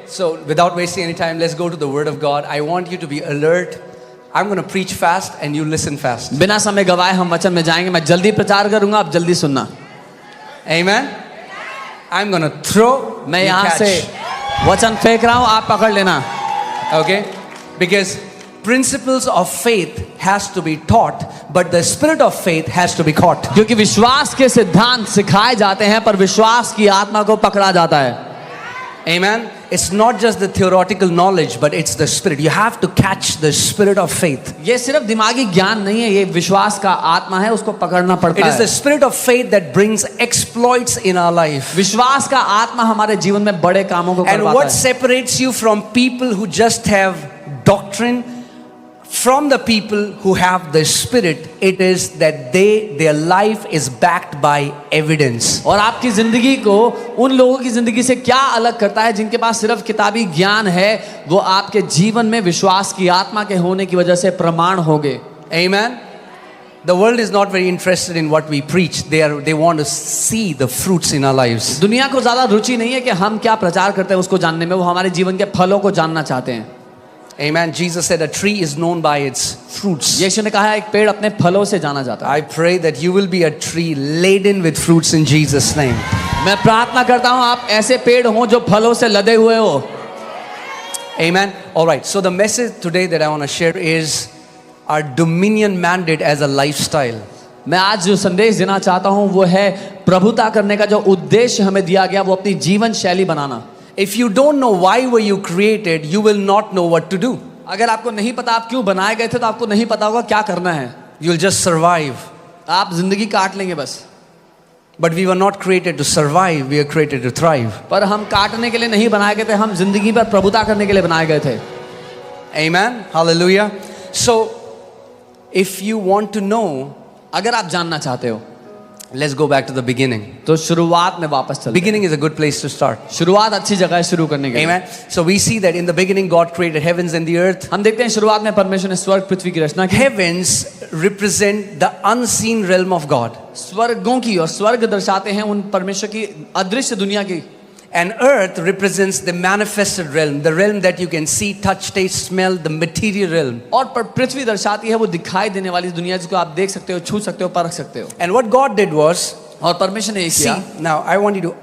so without wasting any time, let's go to the Word of God. I want you to be alert. I'm going to preach fast and you listen fast. बिना समय गवाए हम वचन में जाएंगे. मैं जल्दी प्रचार करूंगा, आप जल्दी सुनना. Amen. I'm going to throw. मैं you यहाँ catch. से वचन फेंक रहा हूँ, आप पकड़ लेना. Okay? Because principles of faith has to be taught, but the spirit of faith has to be caught. क्योंकि विश्वास के सिद्धांत सिखाए जाते हैं, पर विश्वास की आत्मा को पकड़ा जाता है. Amen. It's not just the theoretical knowledge, but it's the spirit. You have to catch the spirit of faith. ये सिर्फ दिमागी ज्ञान नहीं है, ये विश्वास का आत्मा है, उसको पकड़ना पड़ता It है. is the spirit of faith that brings exploits in our life. विश्वास का आत्मा हमारे जीवन में बड़े कामों को And करवाता what है. separates you from people who just have doctrine from the people who have the spirit, it is that their life is backed by evidence. और आपकी जिंदगी को उन लोगों की जिंदगी से क्या अलग करता है जिनके पास सिर्फ किताबी ज्ञान है, वो आपके जीवन में विश्वास की आत्मा के होने की वजह से प्रमाण होंगे. Amen. The world is not very interested in what we preach. They want to see the fruits in our lives. दुनिया को ज्यादा रुचि नहीं है कि हम क्या प्रचार करते हैं उसको जानने में, वो हमारे जीवन के फलों को जानना चाहते हैं. Amen. Jesus said a tree is known by its fruits. यीशु ने कहा है एक पेड़ अपने फलों से जाना जाता है. I pray that you will be a tree laden with fruits in Jesus' name. मैं प्रार्थना करता हूँ आप ऐसे पेड़ हों जो फलों से लदे हुए हो. Amen. All right. So the message today that I want to share is our dominion mandate as a lifestyle. मैं आज जो संदेश देना चाहता हूँ वो है प्रभुता करने का जो उद्देश्य हमें दिया गया वो अपनी जीवन शैली बनाना. If you don't know why were you created, you will not know what to do. अगर आपको नहीं पता आप क्यों बनाए गए थे तो आपको नहीं पता होगा क्या करना है. You'll just survive. आप जिंदगी काट लेंगे बस. But we were not created to survive, we are created to thrive. पर हम काटने के लिए नहीं बनाए गए थे, हम जिंदगी पर प्रभुता करने के लिए बनाए गए थे. Amen. Hallelujah. So if you want to know, अगर आप जानना चाहते हो let's go back to the beginning. तो शुरुआत में वापस चलते हैं. Beginning is a good place to start. शुरुआत अच्छी जगह है शुरू करने के लिए. Amen. So we see that in the beginning God created heavens and the earth. हम देखते हैं शुरुआत में परमेश्वर ने स्वर्ग पृथ्वी की रचना की. Heavens represent the unseen realm of God. स्वर्गों की, और स्वर्ग दर्शाते हैं उन परमेश्वर की अदृश्य दुनिया की. And earth represents the manifested realm, the realm that you can see, touch, taste, smell, the material realm. और पृथ्वी दर्शाती है वो दिखाई देने वाली दुनिया जिसको आप देख सकते हो, छू सकते हो, परख सकते हो. And what God did was, और परमेश्वर ने ये see, किया. now I want you to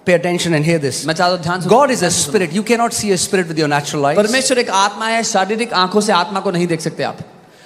pay attention and hear this. मैं चाहता हूं ध्यान से. God is a spirit. You cannot see a spirit with your natural eyes. परमेश्वर एक आत्मा है, शारीरिक आंखों से आत्मा को नहीं देख सकते आप.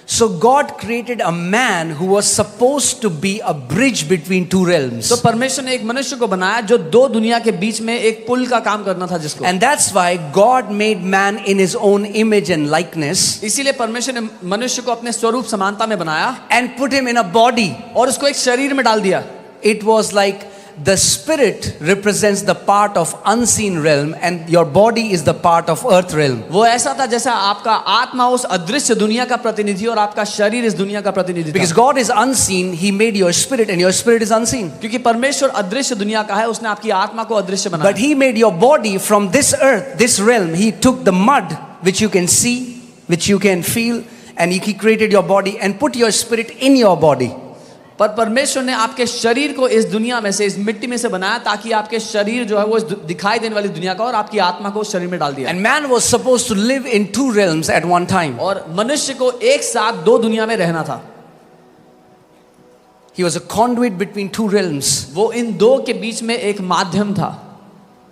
So God created a man who was supposed to be a bridge between two realms. तो परमेश्वर ने एक मनुष्य को बनाया जो दो दुनिया के बीच में एक पुल का काम करना था जिसको. And that's why God made man in his own image and likeness. इसीलिए परमेश्वर ने मनुष्य को अपने स्वरूप समानता में बनाया. And put him in a body. और उसको एक शरीर में डाल दिया. It was like the spirit represents the part of unseen realm and your body is the part of earth realm. वो ऐसा था जैसा आपका आत्मा उस अदृश्य दुनिया का प्रतिनिधि और आपका शरीर इस दुनिया का प्रतिनिधि था. Because God is unseen, he made your spirit and your spirit is unseen. क्योंकि परमेश्वर अदृश्य दुनिया का है, उसने आपकी आत्मा को अदृश्य बनाया. But he made your body from this earth, this realm. He took the mud which you can see, which you can feel, and he created your body and put your spirit in your body. पर परमेश्वर ने आपके शरीर को इस दुनिया में से, इस मिट्टी में से बनाया ताकि आपके शरीर जो है वो दिखाई देने वाली दुनिया का और आपकी आत्मा को उस शरीर में डाल दिया. And man was supposed to live in two realms at one time. और मनुष्य को एक साथ दो दुनिया में रहना था. He was a conduit between two realms. वो इन दो के बीच में एक माध्यम था.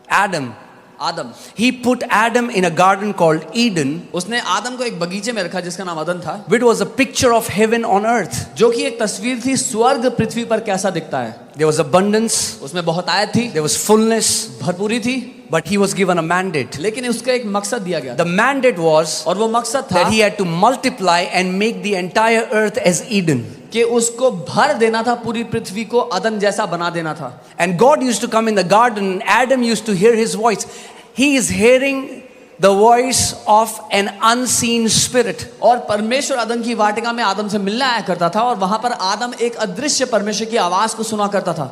Adam. Adam. He put Adam in a garden called Eden. उसने आदम को एक बगीचे में रखा जिसका नाम अदन था. Which was a picture of heaven on earth. जो कि एक तस्वीर थी स्वर्ग पृथ्वी पर कैसा दिखता है. There was abundance. उसमें बहुतायत थी. There was fullness. भरपूरी थी. But he was given a mandate. लेकिन उसका एक मकसद दिया गया. The mandate was, और वो मकसद था, that he had to multiply and make the entire earth as Eden. कि उसको भर देना था, पूरी पृथ्वी को अदन जैसा बना देना था. And God used to come in the garden. Adam used to hear his voice. He is hearing the voice of an unseen spirit. और परमेश्वर अदन की वाटिका में आदम से मिलने आया करता था और वहां पर आदम एक अदृश्य परमेश्वर की आवाज को सुना करता था.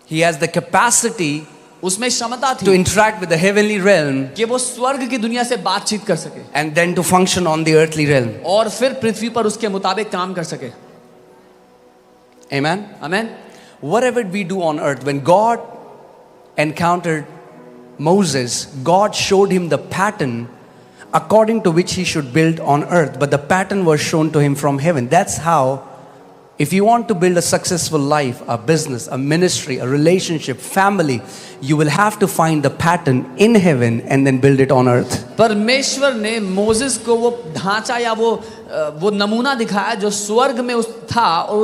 He has the capacity उसमें क्षमता to थी interact with the heavenly realm कि वो स्वर्ग की दुनिया से बातचीत कर सके and then to function on the earthly realm. और फिर पृथ्वी पर उसके मुताबिक काम कर सके. Amen. आमीन. Whatever we do on earth, when God encountered Moses, God showed him the pattern according to which he should build on earth, but the pattern was shown to him from heaven. That's how, if you want to build a successful life, a business, a ministry, a relationship, family, you will have to find the pattern in heaven and then build it on earth. परमेश्वर ने Moses को वो ढांचा या वो नमूना दिखाया जो स्वर्ग में था और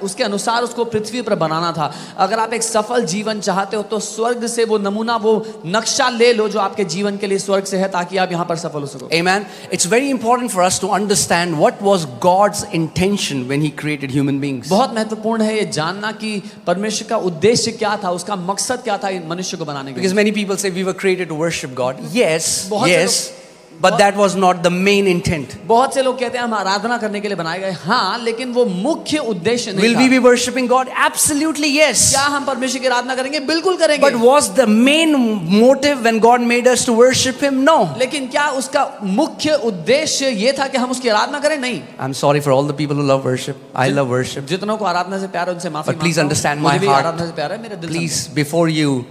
उसके अनुसार उसको पृथ्वी पर बनाना था। अगर आप एक सफल जीवन चाहते हो तो स्वर्ग से वो नमूना, वो नक्शा ले लो जो आपके जीवन के लिए स्वर्ग से है, ताकि आप यहाँ पर सफल हो सको। Amen. It's very important for us to understand what was God's intention when He created human beings. बहुत महत्वपूर्ण है ये जानना कि परमेश्वर का उद्देश्य क्या था, उसका मकसद क्या था मनुष्य को बनाने के लिए। Because many people say we were created to worship God. Yes, बहुत yes, but that was not the main intent. बहुत से लोग कहते हैं हम आराधना करने के लिए बनाए गए, हाँ, लेकिन वो मुख्य उद्देश्य नहीं Will था। we be worshiping God? Absolutely yes. क्या हम परमेश्वर की आराधना करेंगे? बिल्कुल करेंगे। But was the main motive when God made us to worship Him? No. लेकिन क्या उसका मुख्य उद्देश्य ये था कि हम उसकी आराधना करें? नहीं। I'm sorry for all the people who love worship. I love worship. जितनों को आराधना से प्यार है उनसे माफी But please मांगता हूं। understand my मुझे भी heart. आराधना से प्यार है, मेरे दिल से। Please, before you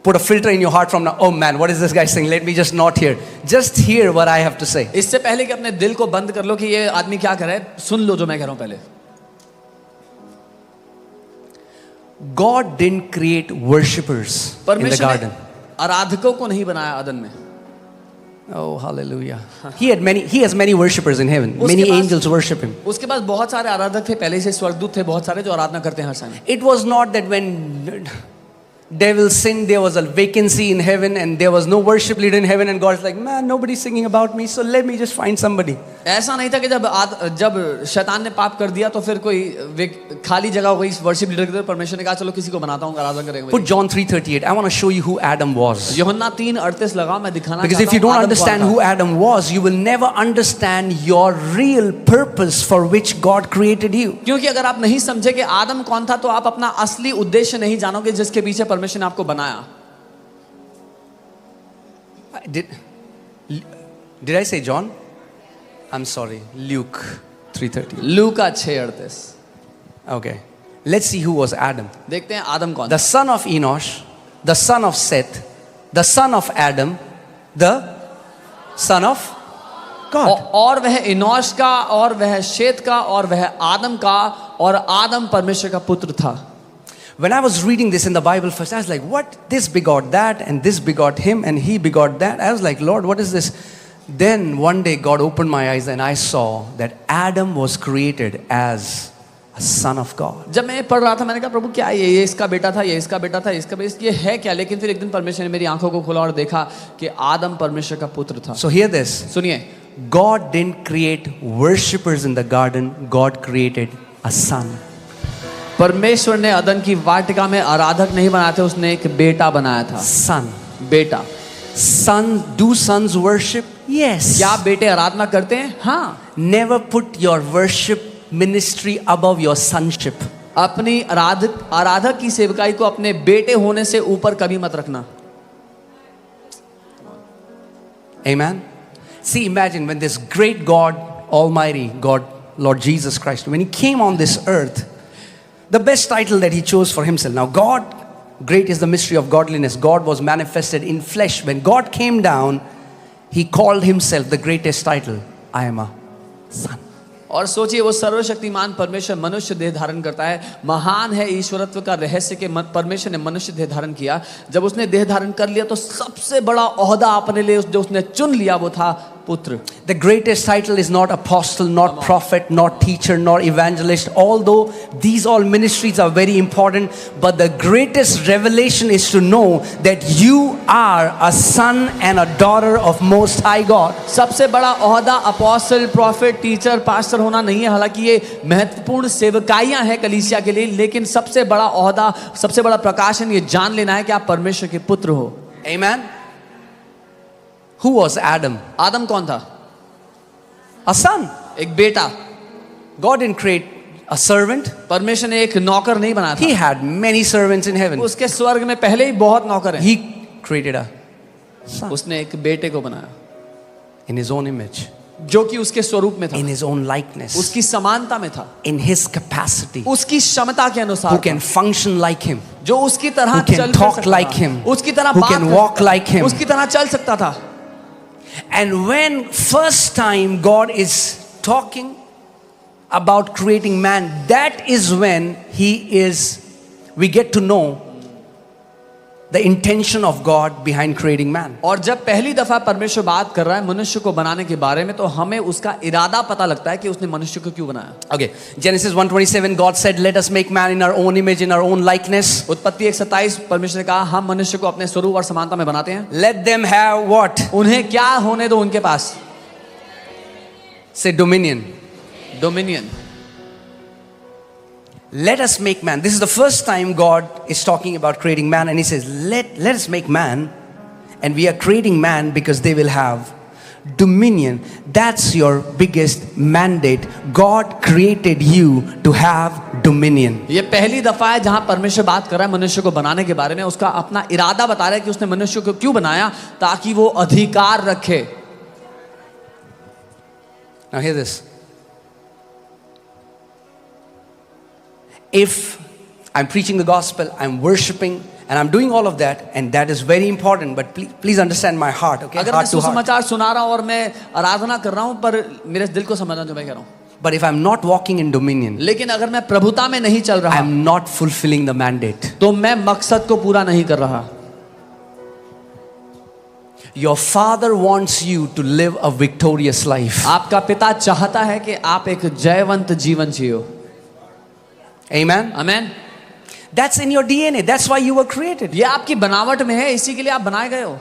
put a filter in your heart from now, oh man, what is this guy saying? Let me just not hear. Just hear what I have to say. इससे पहले कि अपने दिल को बंद कर लो कि ये आदमी क्या कर रहा है, सुन लो जो मैं कह रहा हूं पहले। God didn't create worshippers in the परमेश्वर garden. ने आराधकों को नहीं बनाया आदन में। Oh, hallelujah. He has many worshippers in heaven. उसके Many पास- angels worship Him. उसके पास बहुत सारे आराधक थे, पहले से स्वर्गदूत थे बहुत सारे जो आराधना करते हैं हर समय। It was not that when devil sinned, there was a vacancy in heaven and there was no worship leader in heaven, and God's like, man, nobody's singing about me, so let me just find somebody. ऐसा नहीं था कि जब शैतान ने पाप कर दिया तो फिर कोई खाली जगह हो गई वर्शिप लीडर की तरफ, परमेश्वर ने कहा चलो किसी को बनाता हूँ आराधना करेंगे। Put John 3:38. I want to show you who Adam was. यूहन्ना 3:38 लगाओ, मैं दिखाना Because if चाहता you don't हूँ आदम understand कौन था। who Adam was, you will never understand your real purpose for which God created you. क्योंकि अगर आप नहीं समझे कि आदम कौन था तो आप अपना असली उद्देश्य नहीं जानोगे जिसके पीछे परमेश्वर ने आपको बनाया। Did I say John? I'm sorry. Luke 3:30. Luka 6:38। Okay. Let's see who was Adam. देखते हैं आदम कौन The था। son of Enosh, the son of Seth, the son of Adam, the son of God. और वह इनोश का और वह शेत का और वह आदम का और आदम परमेश्वर का पुत्र था। When I was reading this in the Bible first, I was like, what? This begot that, and this begot him, and he begot that. I was like, Lord, what is this? Then one day God opened my eyes and I saw that Adam was created as a son of God. जब मैं पढ़ रहा था मैंने कहा प्रभु क्या है ये इसका बेटा था, ये इसका बेटा था, इसका बेटा ये है क्या? लेकिन फिर एक दिन परमेश्वर ने मेरी आंखों को खोला और देखा कि आदम परमेश्वर का पुत्र था। So hear this. सुनिए, God didn't create worshippers in the garden. God created a son. परमेश्वर ने अदन की वाटिका में आराधक नहीं बनाए थे, उसने एक बेटा बनाया था। Son. बेटा। Do sons worship? Yes. क्या बेटे आराधना करते हैं? हाँ। Never put your worship ministry above your sonship. अपनी आराधक की सेवकाई को अपने बेटे होने से ऊपर कभी मत रखना। Amen. See, imagine when this great God, Almighty God, Lord Jesus Christ, when He came on this earth, the best title that He chose for Himself. Now, God, great is the mystery of godliness. God was manifested in flesh. When God came down, He called Himself the greatest title. I am a son. और सोचिए वो सर्वशक्तिमान परमेश्वर मनुष्य देह धारण करता है। महान है ईश्वरत्व का रहस्य के परमेश्वर ने मनुष्य देह धारण किया। जब उसने देह धारण कर लिया तो सबसे बड़ा ओहदा अपने लिए जो उसने चुन लिया वो था पुत्र। The greatest title is not apostle, not prophet, not teacher, nor evangelist. Although these all ministries are very important, but the greatest revelation is to know that you are a son and a daughter of Most High God. सबसे बड़ा ओहदा apostle, profit, teacher, pastor होना नहीं है। हालांकि ये महत्वपूर्ण सेवकाइयां हैं कलीसिया के लिए, लेकिन सबसे बड़ा ओहदा, सबसे बड़ा प्रकाशन ये जान लेना है कि आप परमेश्वर के पुत्र हो। Amen. Who was Adam? आदम कौन था? A son. एक बेटा। God didn't create a servant. परमेश्वर ने एक नौकर नहीं बनाया He था। had many servants in heaven. उसके स्वर्ग में पहले ही बहुत नौकर हैं। He created a son उसने एक बेटे को बनाया in His own image. जो कि उसके स्वरूप में था, in his own likeness, उसकी समानता में था, in his capacity, उसकी क्षमता के अनुसार who था, can function like him, जो उसकी तरह who can चल talk सकता like था, him, उसकी तरह who बात can कर walk सकता like था, him. उसकी तरह चल सकता था. And when first time God is talking about creating man, that is when we get to know the intention of God behind creating man. और जब पहली दफा परमेश्वर बात कर रहा है मनुष्य को बनाने के बारे में, तो हमें उसका इरादा पता लगता है कि उसने मनुष्य को क्यों बनाया. Okay, Genesis 1:27, God said, "Let us make man in our own image, in our own likeness." उत्पत्ति 1:27 परमेश्वर ने कहा हम मनुष्य को अपने स्वरूप और समानता में बनाते हैं. Let them have what? उन्हें क्या होने दो उनके पास? Say dominion. Dominion. Let us make man. This is the first time God is talking about creating man, and He says, let us make man, and we are creating man because they will have dominion. That's your biggest mandate. God created you to have dominion. ये पहली दफा है जहां परमेश्वर बात कर रहा है मनुष्य को बनाने के बारे में. उसका अपना इरादा बता रहा है कि उसने मनुष्य को क्यों बनाया, ताकि वो अधिकार रखे. Now hear this. If I'm preaching the gospel, I'm worshiping, and I'm doing all of that, and that is very important, but please understand my heart, okay? अगर मैं Heart to heart. सुसमाचार सुना रहा हूं और मैं आराधना कर रहा हूं, पर मेरे दिल को समझना जो मैं कह रहा हूं. But if I'm not walking in dominion, लेकिन अगर मैं प्रभुता में नहीं चल रहा, I'm not fulfilling the mandate. तो मैं मकसद को पूरा नहीं कर रहा. Your father wants you to live a victorious life. आपका पिता चाहता है कि आप एक जयवंत जीवन जियो. Amen? Amen. That's in your DNA. That's why you were created. ये आपकी बनावट में है, इसी के लिए आप बनाए गए हो.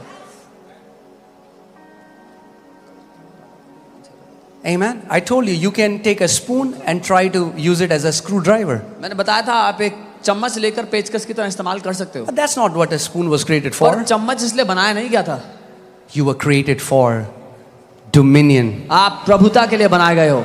Amen? I told you, you can take a spoon and try to use it as a screwdriver. मैंने बताया था आप एक चम्मच लेकर पेचकस की तरह इस्तेमाल कर सकते हो. But that's not what a spoon was created और for. चम्मच इसलिए बनाया नहीं गया था. You were created for dominion. आप प्रभुता के लिए बनाए गए हो.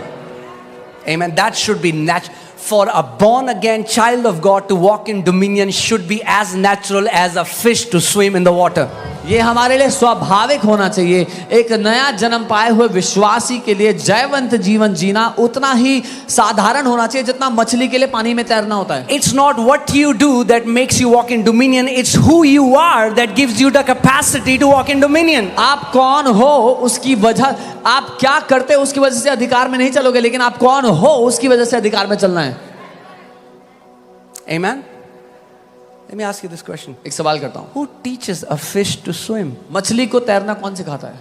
Amen. That should be natural. For a born again child of God to walk in dominion should be as natural as a fish to swim in the water. ये हमारे लिए स्वाभाविक होना चाहिए. एक नया जन्म पाए हुए विश्वासी के लिए जयवंत जीवन जीना उतना ही साधारण होना चाहिए जितना मछली के लिए पानी में तैरना होता है. It's not what you do that makes you walk in dominion. It's who you are that gives you the capacity to walk in dominion. आप कौन हो उसकी वजह, आप क्या करते हो उसकी वजह से अधिकार में नहीं चलोगे, लेकिन आप कौन हो उसकी वजह से अधिकार में चलना है. Amen. Let me ask you this question. एक सवाल करता हूं. Who teaches a fish to swim? मछली को तैरना कौन सिखाता है?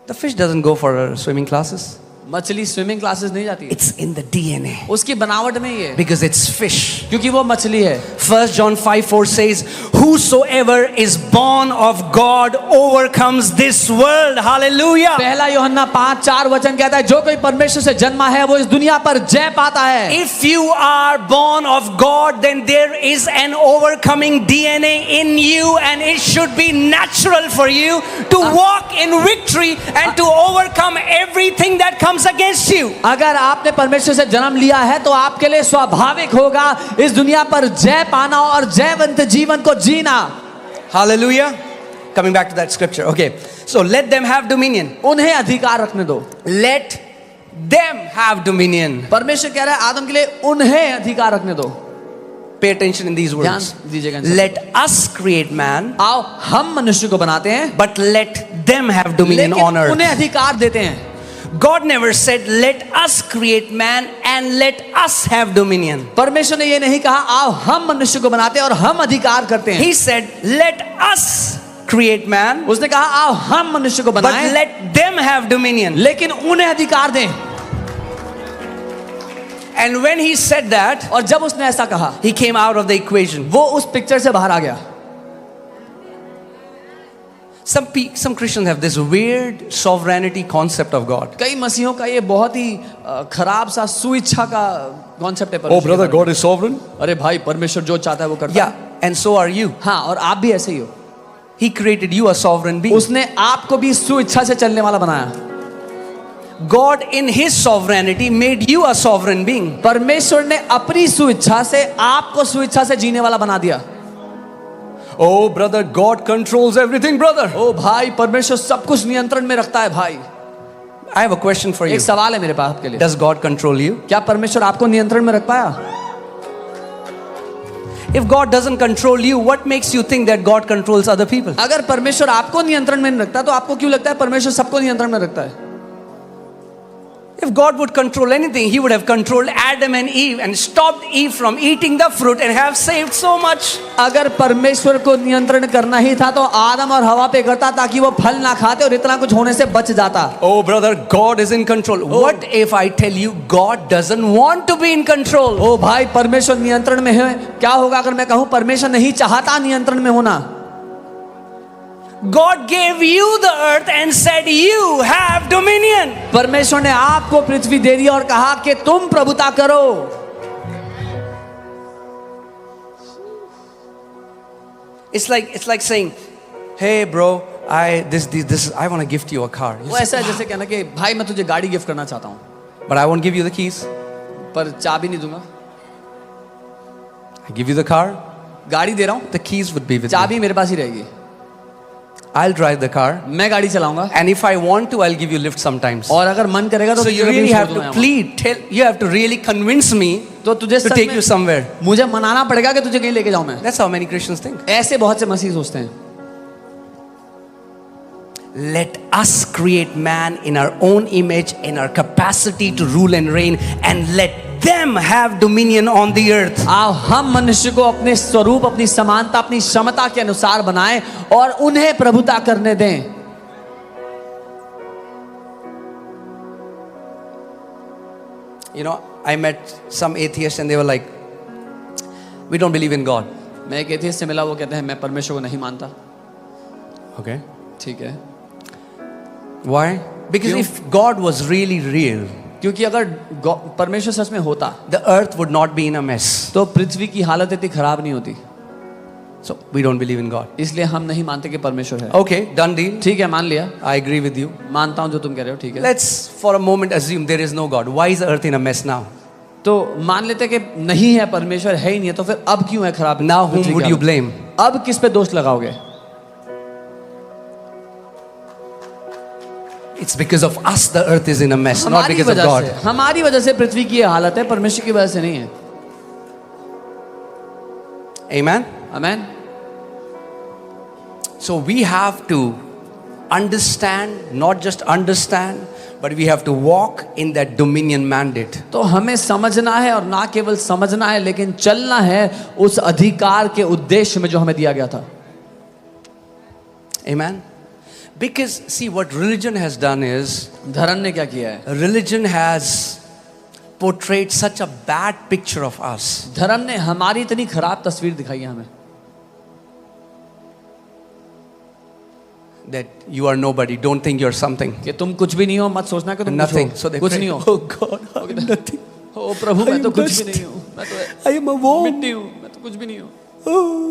The fish doesn't go for swimming classes. मछली स्विमिंग क्लासेस नहीं जाती है. It's in the DNA. उसकी बनावट में ही है, Because it's fish. क्योंकि वो मछली है. 1 John 5:4 says, "Whosoever is born of God overcomes this world." Hallelujah. पहला यूहन्ना 5:4 वचन कहता है जो कोई परमेश्वर से जन्मा है वो इस दुनिया पर जय पाता है. If you are born of God, then there is an overcoming DNA in you, and it should be natural for you to walk in victory and to overcome everything that comes against you. अगर आपने परमेश्वर से जन्म लिया है तो आपके लिए स्वाभाविक होगा इस दुनिया पर जय पाना और जयवंत जीवन को जीना. Hallelujah. Coming back to that scripture. Okay. So let them have dominion. उन्हें अधिकार रखने दो. Let them have dominion. परमेश्वर कह रहा है आदम के लिए उन्हें अधिकार रखने दो. Pay attention in these ध्यान words. दीजिएगा. Let us create man, आओ हम मनुष्य को बनाते हैं, but let them have dominion on लेकिन earth. उन्हें अधिकार देते हैं. God never said, "Let us create man and let us have dominion." परमेश्वर ने ये नहीं कहा आओ हम मनुष्य को बनाते हैं और हम अधिकार करते हैं. He said, "Let us create man, उसने कहा आओ हम मनुष्य को but बनाएं, let them have dominion." लेकिन उन्हें अधिकार दें. And when he said that, और जब उसने ऐसा कहा he came out of the equation. वो उस पिक्चर से बाहर आ गया. Some Christians have this weird sovereignty concept of God. कई मसीहों का ये बहुत ही खराब सा सुइच्छा का कॉन्सेप्ट है. Oh, brother, God is sovereign. अरे भाई परमेश्वर जो चाहता है वो करता Yeah, है. and so are you. हाँ, और आप भी ऐसे ही हो. He created you a sovereign being. उसने आपको भी सुइच्छा से चलने वाला बनाया. God in his sovereignty made you a sovereign being. परमेश्वर ने अपनी सुइच्छा से आपको सुइच्छा से जीने वाला बना दिया. Oh, brother, God controls everything, brother. ओ भाई, परमेश्वर सब कुछ नियंत्रण में रखता है भाई। I have a question for you. एक सवाल है मेरे पास आपके लिए। Does God control you? क्या परमेश्वर आपको नियंत्रण में रख पाया? If God doesn't control you, what makes you think that God controls other people? अगर परमेश्वर आपको नियंत्रण में नहीं रखता तो आपको क्यों लगता है परमेश्वर सबको नियंत्रण में रखता है? If God would control anything, He would have controlled Adam and Eve and stopped Eve from eating the fruit and have saved so much. अगर परमेश्वर को नियंत्रण करना ही था तो आदम और हवा पे करता ताकि वो फल ना खाते और इतना कुछ होने से बच जाता। Oh, brother, God is in control. What if I tell you God doesn't want to be in control? ओ भाई, परमेश्वर नियंत्रण में है। क्या होगा अगर मैं कहूँ परमेश्वर नहीं चाहता नियंत्रण में होना? God gave you the earth and said you have dominion. परमेश्वर ने आपको पृथ्वी दे दी और कहा कि तुम प्रभुता करो। It's like saying, hey bro, I want to gift you a car. वो ऐसा है जैसे कहना कि भाई मैं तुझे गाड़ी गिफ्ट करना चाहता हूँ, But I won't give you the keys. पर चाबी नहीं दूंगा। I give you the car. गाड़ी दे रहा हूँ, The keys would be with me. चाबी मेरे पास ही रहेगी। I'll drive the car. मैं गाड़ी चलाऊंगा And if I want to, I'll give you lift sometimes. और अगर मन करेगा तो So तुझे you कभी really छोड़ have दूंगा to plead. You have to really convince me तो तुझे to सच take में you somewhere. मुझे मनाना पड़ेगा कि तुझे कहीं लेके जाऊं मैं। That's how many Christians think. ऐसे बहुत से मसीह सोचते हैं। Let us create man in our own image, in our capacity to rule and reign, and let them have dominion on the earth. आओ हम मनुष्य को अपने स्वरूप, अपनी समानता, अपनी क्षमता के अनुसार बनाएं और उन्हें प्रभुता करने दें। You know, I met some atheists and they were like, we don't believe in God. मैं एक एथियस्ट से मिला, वो कहते हैं मैं परमेश्वर को नहीं मानता। Okay. ठीक है। Why? Because क्यों? if God was really real, क्योंकि अगर परमेश्वर सच में होता the earth would not be in a mess. तो पृथ्वी की हालत इतनी खराब नहीं होती। So we don't believe in God. इसलिए हम नहीं मानते कि परमेश्वर है। Okay, done deal. ठीक है, मान लिया, I agree with you. मानता हूं जो तुम कह रहे हो, ठीक है। Let's for a moment assume there is no God. Why is the earth in a mess now? तो मान लेते कि नहीं है, परमेश्वर है ही नहीं है, तो फिर अब क्यों है खराब? Now whom would you blame? अब किस पे दोष लगाओगे? It's because of us the earth is in a mess, not because of God. हमारी वजह से पृथ्वी की ये हालत है, परमेश्वर की वजह से नहीं है। Amen? Amen. So we have to understand, not just understand, but we have to walk in that dominion mandate. तो हमें समझना है और ना केवल समझना है लेकिन चलना है उस अधिकार के उद्देश्य में जो हमें दिया गया था। Amen? Because see what religion has done is, धर्म ने क्या किया है? religion has portrayed such a bad picture of us. धर्म ने हमारी इतनी खराब तस्वीर दिखाई है हमें That you are nobody. Don't think you're something. कि तुम कुछ भी नहीं हो, मत सोचना कि तुम Nothing. कुछ So हो, they कुछ pray, नहीं हो। oh God, I am nothing. O Prabhu, I मैं am तो कुछ भी dust. नहीं हूँ, मैं तो I am a worm. मिट्टी हूँ, मैं तो कुछ भी नहीं हूँ। Oh.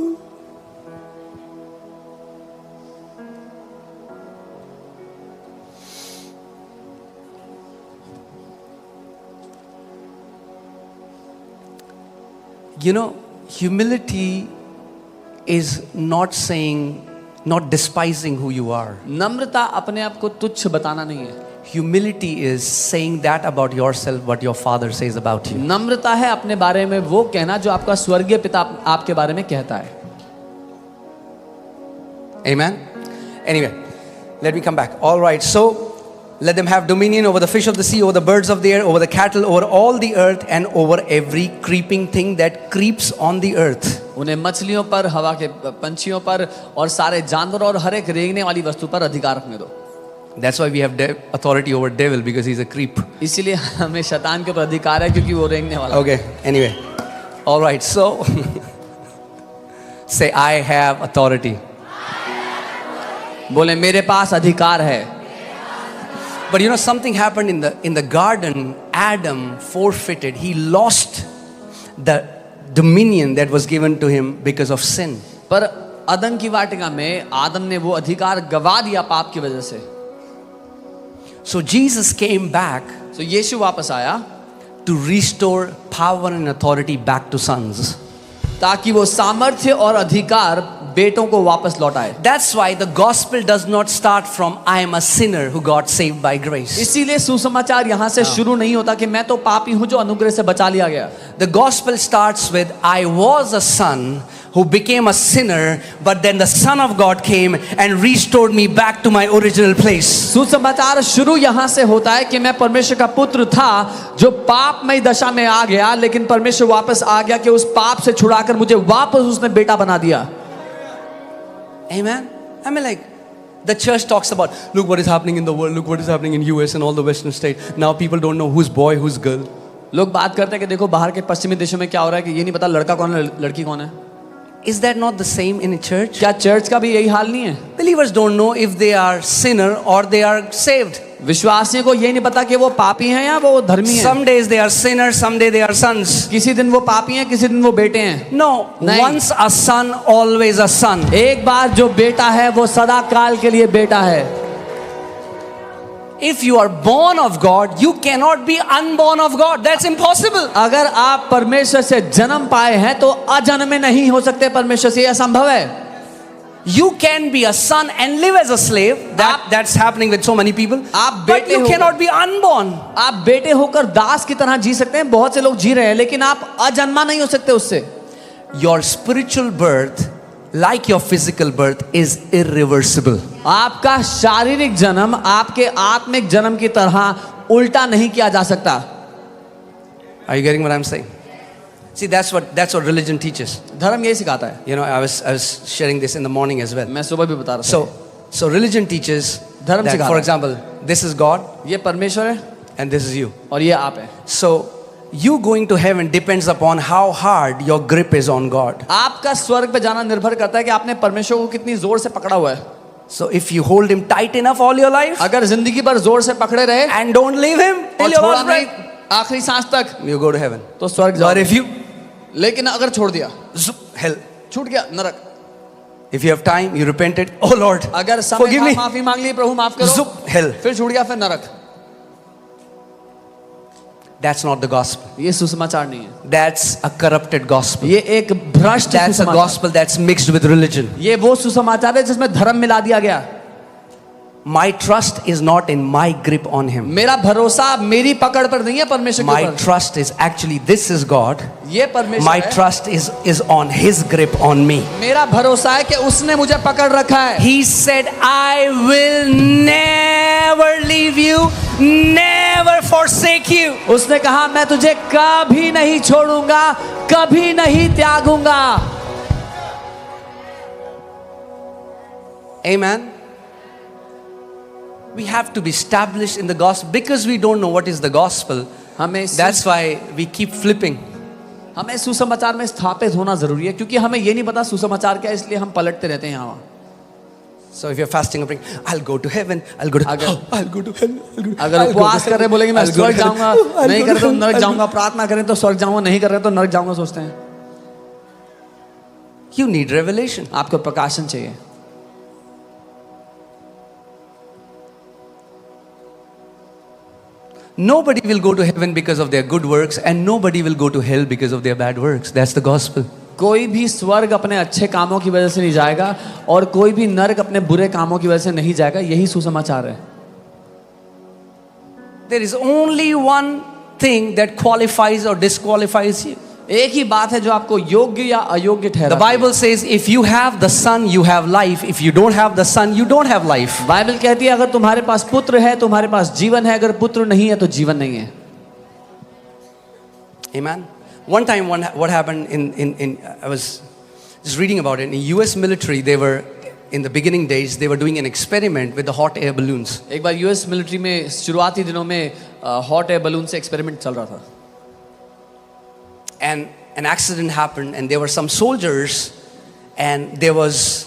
You know, humility is not saying, not despising who you are. नम्रता अपने आप को तुच्छ बताना नहीं है। Humility is saying that about yourself what your father says about you. नम्रता है अपने बारे में वो कहना जो आपका स्वर्गीय पिता आपके बारे में कहता है। Amen? Anyway, let me come back. All right, so let them have dominion over the fish of the sea, over the birds of the air, over the cattle, over all the earth, and over every creeping thing that creeps on the earth. उन्हें मछलियों पर, हवा के पंछियों पर और सारे जानवरों और हर एक रेंगने वाली वस्तु पर अधिकार रखने दो। That's why we have authority over devil, because he's a creep. इसीलिए हमें शैतान के ऊपर अधिकार है क्योंकि वो रेंगने वाला है। Okay, anyway. All right, so say I have authority. बोले मेरे पास अधिकार है। But you know something happened in the garden. Adam forfeited. He lost the dominion that was given to him because of sin. पर अदन की वाटिका में आदम ने वो अधिकार गवा दिया पाप की वजह से। So Jesus came back तो यीशु वापस आया to restore power and authority back to sons. ताकि वो सामर्थ्य और अधिकार बेटों को वापस लौटाए। That's why the gospel does not start from I am a sinner who got saved by grace. इसीलिए सुसमाचार यहाँ से शुरू नहीं होता कि मैं तो पापी हूँ जो अनुग्रह से बचा लिया गया। The gospel starts with I was a son who became a sinner, but then the Son of God came and restored me back to my original place. सुसमाचार शुरू यहाँ से होता है कि मैं परमेश्वर का पुत्र था जो पापमय दशा में आ गया, लेकिन परमेश्वर वापस आ गया कि उस पाप से छुड़ाकर मुझे वापस उसने बेटा बना दिया। Amen. I mean, like, the church talks about, look what is happening in the world, look what is happening in US and all the Western states. Now people don't know who's boy, who's girl. लोग बात करते हैं कि देखो बाहर के पश्चिमी देशों में क्या हो रहा है कि ये नहीं पता लड़का कौन है लड़की कौन है। Is that not the same in a church? क्या चर्च का भी यही हाल नहीं है? Believers don't know if they are sinner or they are saved. विश्वासियों को ये नहीं पता कि वो पापी हैं या वो धर्मी हैं। Some days they are sinners, some day they are sons. किसी दिन वो पापी हैं, किसी दिन वो बेटे हैं। No, नहीं। once a son, always a son. एक बार जो बेटा है वो सदा काल के लिए बेटा है। If you are born of God, you cannot be unborn of God. That's impossible. अगर आप परमेश्वर से जन्म पाए हैं तो अजन्मे नहीं हो सकते परमेश्वर से, यह असंभव है। You can be a son and live as a slave. That's happening with so many people. आप But बेटे you हो- cannot be unborn. आप बेटे होकर दास की तरह जी सकते हैं, बहुत से लोग जी रहे हैं, लेकिन आप अजन्मा नहीं हो सकते उससे। Your spiritual birth, like your physical birth, is irreversible. आपका शारीरिक जन्म आपके आत्मिक जन्म की तरह उल्टा नहीं किया जा सकता। Are you getting what I'm saying? See, that's what religion teaches. धर्म यही सिखाता है। You know, I was sharing this in the morning as well. मैं सुबह भी बता रहा था। So religion teaches धर्म that, सिखाता for है। example, this is God ये परमेश्वर है and this is you. और ये आप है। So you going to heaven depends upon how hard your grip is on God. आपका स्वर्ग पे जाना निर्भर करता है कि आपने परमेश्वर को कितनी जोर से पकड़ा हुआ है। So if you hold him tight enough all your life अगर जिंदगी भर जोर से पकड़े रहे and don't leave him till और your छोड़ा last नहीं breath, आखिरी सांस तक, you go to heaven. तो स्वर्ग Or जाओगे। if you लेकिन अगर छोड़ दिया, zoop, hell. छूट गया नरक। If you have time, you repented. Oh Lord, अगर समय forgive था, me. माफी मांग ली, प्रभु माफ करो, Zoop, hell. फिर छूट गया, फिर नरक। That's not the gospel. ये सुसमाचार नहीं है, That's a corrupted gospel. ये एक भ्रष्ट That's a सुसमाचार। gospel that's mixed with religion. ये वो सुसमाचार है जिसमें धर्म मिला दिया गया। My trust is not in my grip on him. मेरा भरोसा मेरी पकड़ पर नहीं है परमेश्वर के My ऊपर। trust is actually, this is God. ये परमेश्वर My है। trust is on his grip on me. मेरा भरोसा है कि उसने मुझे पकड़ रखा है। He said, I will never leave you, never forsake you. उसने कहा मैं तुझे कभी नहीं छोड़ूंगा, कभी नहीं त्यागूंगा। Amen. We have to be established in the gospel because we don't know what is the gospel. That's why we keep flipping. हमें सुसमाचार में स्थापित होना जरूरी है क्योंकि हमें ये नहीं पता सुसमाचार क्या है, इसलिए हम पलटते रहते हैं यहाँ। So if you're fasting and praying, I'll go to heaven, I'll go to I'll go to hell, अगर उपवास कर रहे बोलेंगे मैं स्वर्ग जाऊंगा, नहीं कर रहे तो नरक जाऊंगा, प्रार्थना करें तो स्वर्ग जाऊंगा, नहीं कर रहे तो नरक जाऊंगा सोचते हैं। You need revelation. आपको प्रकाशन चाहिए। Nobody will go to heaven because of their good works and nobody will go to hell because of their bad works. That's the gospel. कोई भी स्वर्ग अपने अच्छे कामों की वजह से नहीं जाएगा और कोई भी नरक अपने बुरे कामों की वजह से नहीं जाएगा, यही सुसमाचार है। There is only one thing that qualifies or disqualifies you. एक ही बात है जो आपको योग्य या अयोग्य The ठहराती है। Bible says if you have the Son, you have life. If you don't have the Son, you don't have life. Bible कहती है अगर तुम्हारे पास पुत्र है तुम्हारे पास जीवन है, अगर पुत्र नहीं है तो जीवन नहीं है। Amen. One time, what happened in I was just reading about it. In US military, they were, in the beginning days, they were doing an experiment with the hot air balloons. एक बार US military में शुरुआती दिनों में hot air balloon से experiment चल रहा था। And an accident happened and there were some soldiers and there was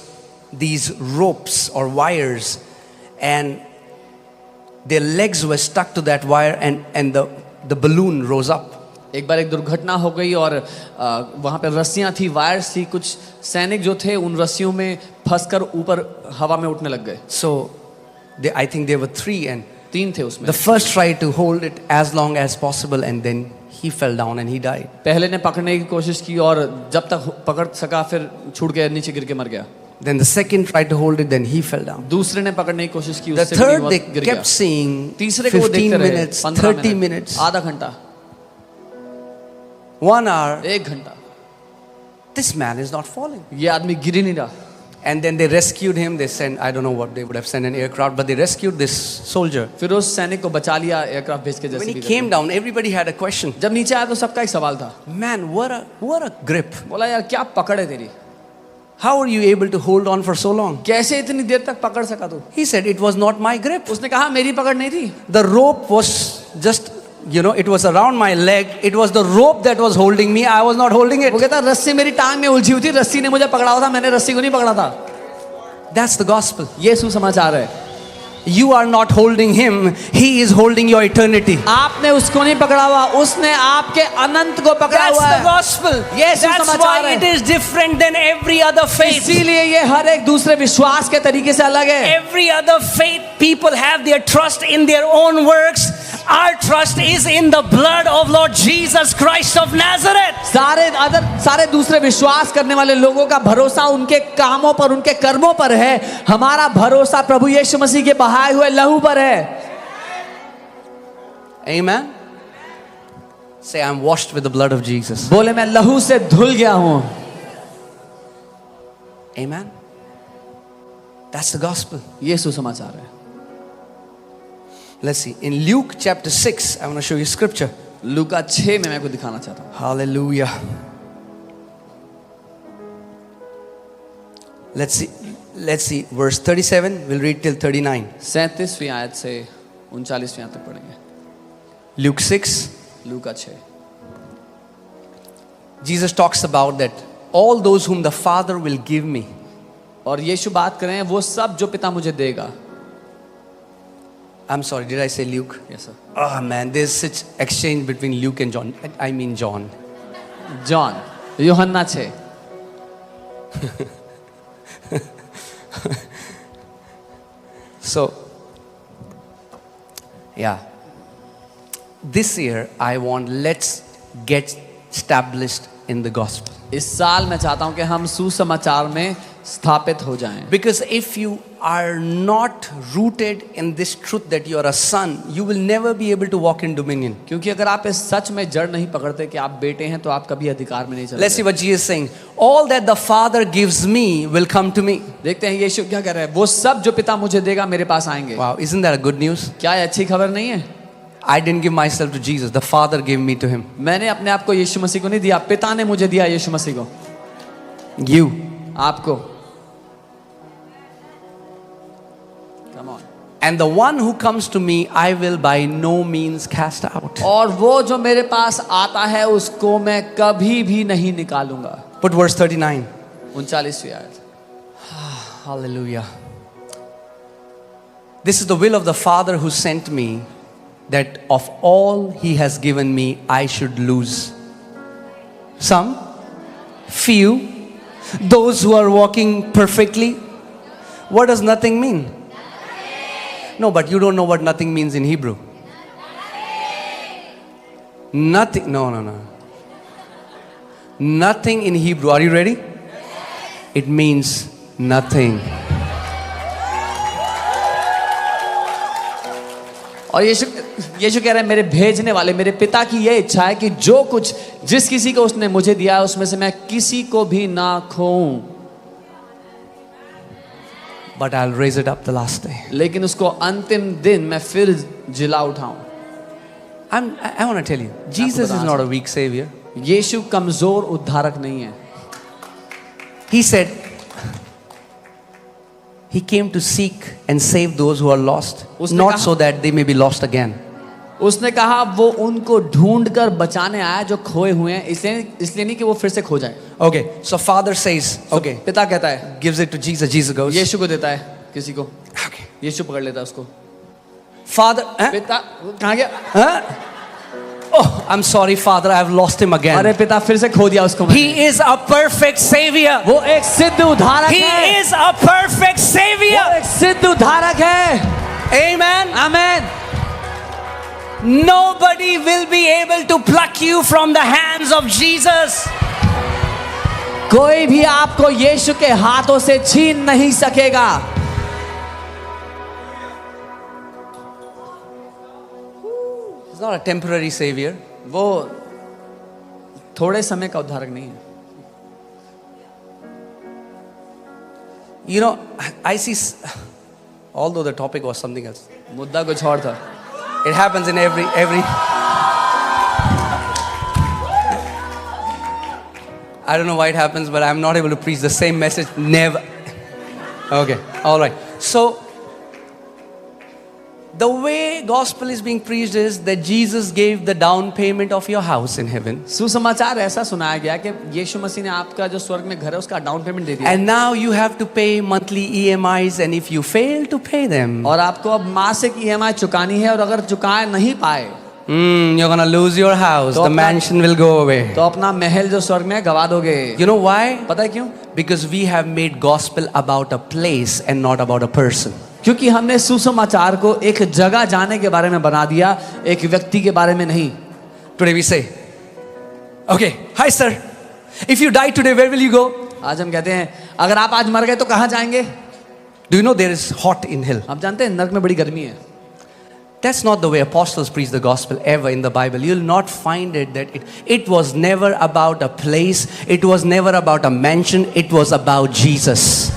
these ropes or wires and their legs were stuck to that wire and the balloon rose up. एक बार एक दुर्घटना हो गई और वहाँ पे रस्सियाँ थी, वायर्स थी, कुछ सैनिक जो थे उन रस्सियों में फंसकर ऊपर हवा में उठने लग गए। So I think there were 3 and तीन थे उसमें। the first tried to hold it as long as possible and then he fell down and he died. पहले ने पकड़ने की कोशिश की और जब तक पकड़ सका फिर छूट के नीचे गिर के मर गया। Then the second tried to hold it, then he fell down. दूसरे ने पकड़ने की कोशिश की, The उससे भी नहीं third, हुआ, they गिर गया। kept seeing तीसरे को वो 15 देखते रहे, minutes, 15 30 मिनट, minutes, आधा घंटा, 1 hour. 1 घंटा, This man is not falling. ये आदमी गिर ही नहीं रहा। And then they rescued him. They sent, I don't know what, they would have sent an aircraft, but they rescued this soldier. फिर उस सैनिक को बचा लिया एयरक्राफ्ट भेज के। When जैसे he भी came down, everybody had a question. जब नीचे आया तो सबका एक सवाल था, Man, what a grip. बोला यार क्या पकड़ है तेरी, How are you able to hold on for so long? कैसे इतनी देर तक पकड़ सका तू? He said, it was not my grip. उसने कहा मेरी पकड़ नहीं थी, The rope was just, it was around my leg. It was the rope that was holding me. I was not holding it. वो कहता रस्सी मेरी टांग में उलझी हुई थी, रस्सी ने मुझे पकड़ा हुआ था, मैंने रस्सी को नहीं पकड़ा था। That's the gospel. ये सुसमाचार है। You are not holding him. He is holding your eternity. आपने उसको नहीं पकड़ा हुआ, उसने आपके अनंत को पकड़ा That's हुआ the है। gospel. Yes, That's सुसमाचार why है। it is different than every other faith. इसीलिए ये हर एक दूसरे विश्वास के तरीके से अलग है। Every other faith, people have their trust in their own works. Our trust is in the blood of Lord Jesus Christ of Nazareth. सारे दूसरे विश्वास करने वाले लोगों का भरोसा उनके कामों पर, उनके कर्मों पर है। हमारा भरोसा प्रभु यीशु मसीह के बहाए हुए लहू पर है। Amen. Say, I'm washed with the blood of Jesus. बोले मैं लहू से धुल गया हूं। Amen. That's the gospel. ये सुसमाचार है। Let's see. In Luke chapter 6, I want to show you scripture. लूका 6 में मैं आपको दिखाना चाहता हूं। Hallelujah. Let's see. Verse 37, we'll read till 39. 37वीं आयत से 39वीं आयत तक पढ़ेंगे। Luke 6, Luka 6। Jesus talks about that all those whom the Father will give me. और यीशु बात कर रहे हैं वो सब जो पिता मुझे देगा। I'm sorry, did I say Luke? Yes sir. Oh man, there's such exchange between Luke and John. I mean John. John, यूहन्ना 6। So, yeah. This year, I want, let's get established in the gospel. इस साल मैं चाहता हूं कि हम सुसमाचार में स्थापित हो जाएं। Because if you are not rooted in this truth that you are a son, you will never be able to walk in dominion. क्योंकि अगर आप इस सच में जड़ नहीं पकड़ते कि आप बेटे हैं तो आप कभी अधिकार में नहीं चलोगे। Let's see what Jesus is saying. All that the Father gives me will come to me. देखते हैं यीशु क्या कह रहा है, वो सब जो पिता मुझे देगा मेरे पास आएंगे। Wow, isn't that a good news? क्या ये अच्छी खबर नहीं है? I didn't give myself to Jesus. The Father gave me to him. मैंने अपने आप को यीशु मसीह को नहीं दिया, पिता ने मुझे दिया यीशु मसीह को। You. आपको। Come on. And the one who comes to me, I will by no means cast out. और वो जो मेरे पास आता है उसको मैं कभी भी नहीं निकालूंगा। Put verse 39. 39वीं आयत। Hallelujah. This is the will of the Father who sent me, that of all he has given me, I should lose some, few, those who are walking perfectly. What does nothing mean? No, but you don't know what nothing means in Hebrew. Nothing. No. Nothing in Hebrew. Are you ready? It means nothing. और यीशु कह रहे हैं मेरे भेजने वाले, मेरे पिता की यह इच्छा है कि जो कुछ जिस किसी को उसने मुझे दिया है उसमें से मैं किसी को भी ना खोऊं। But I'll raise it up the last day. लेकिन उसको अंतिम दिन मैं फिर जिला उठाऊं। I want to tell you, Jesus is not a weak savior. यीशु कमजोर उद्धारक नहीं है। He said, He came to seek and save those who are lost, not so that they may be lost again. उसने कहा वो उनको ढूंढ कर बचाने आया जो खोए हुए हैं, इसलिए नहीं कि वो फिर से खो जाए। Okay, so Father says, okay, पिता कहता है, gives it to Jesus. Jesus goes, यीशु को देता है किसी को, okay. यीशु पकड़ लेता है उसको। Father, पिता कहाँ गया? huh? Oh, I'm sorry, Father, I've lost him again. अरे पिता फिर से खो दिया उसको मैंने। He is a perfect savior. वो एक सिद्ध उद्धारक He है। is a perfect वो savior. एक सिद्ध उद्धारक है। Amen. आमीन। Nobody will be able to pluck you from the hands of Jesus. कोई भी आपको यीशु के हाथों से छीन नहीं सकेगा। He's not a temporary savior. वो थोड़े समय का उद्धारक नहीं है। You know, I see, although the topic was something else, मुद्दा कुछ और था। it happens in every. I don't know why it happens, but I'm not able to preach the same message. Never. Okay, all right. So, the way gospel is being preached is that Jesus gave the down payment of your house in heaven. सुसमाचार ऐसा सुनाया गया कि यीशु मसीह ने आपका जो स्वर्ग में घर है उसका डाउन पेमेंट दे दिया। And now you have to pay monthly EMIs, and if you fail to pay them, और आपको अब मासिक EMI चुकानी है, और अगर चुका नहीं पाए you're gonna lose your house. तो The अपना- mansion will go away. तो अपना महल जो स्वर्ग में है गवा दोगे। You know why? पता है क्यों? Because we have made gospel about a place and not about a person. क्योंकि हमने सुसमाचार को एक जगह जाने के बारे में बना दिया, एक व्यक्ति के बारे में नहीं। Today we say, okay, hi sir, if you die today, where will you go? आज हम कहते हैं अगर आप आज मर गए तो कहाँ जाएंगे? Do you know there is hot in hell? आप जानते हैं नरक में बड़ी गर्मी है। That's not the way apostles preach the gospel ever in the Bible. You'll not find it that it was never about a place, it was never about a mansion, it was about Jesus.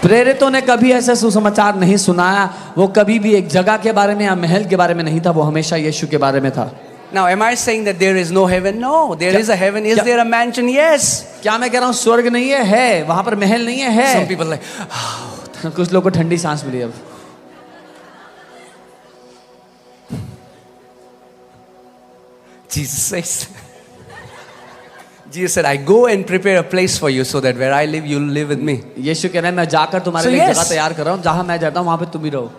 प्रेरितों ने कभी ऐसा सुसमाचार नहीं सुनाया, वो कभी भी एक जगह के बारे में या महल के बारे में नहीं था, वो हमेशा यीशु के बारे में था। Now, am I saying that there is no heaven? No, there is a heaven. Is there a mansion? Yes. क्या मैं कह रहा हूँ स्वर्ग नहीं है, वहां पर महल नहीं है। Some people like, कुछ लोगों को ठंडी सांस मिली अब। Jesus said, I go and prepare a place for you so that where I live, you'll live with me. यीशु कह रहे हैं मैं जाकर तुम्हारे So लिए एक yes. जगह तैयार कर रहा हूँ, जहां मैं जाता हूँ वहां पे तुम ही रहो।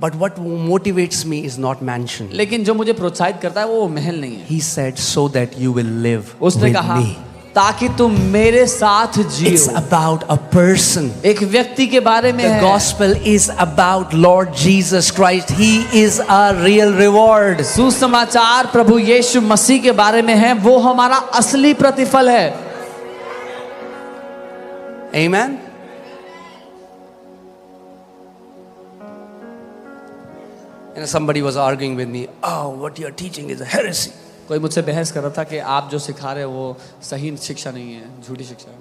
But what motivates me is not mansion. लेकिन जो मुझे प्रोत्साहित करता है वो महल नहीं है। He said, so that you will live उसने with कहा me. ताकि तुम मेरे साथ It's Jio. about a person. एक व्यक्ति के बारे में The है। gospel is about Lord Jesus Christ. He is our real reward. सुसमाचार प्रभु यीशु मसीह के बारे में है, वो हमारा असली प्रतिफल है। Amen. And somebody was arguing with me, oh, what you are teaching is a heresy. कोई मुझसे बहस कर रहा था कि आप जो सिखा रहे हो वो सही शिक्षा नहीं है, झूठी शिक्षा है।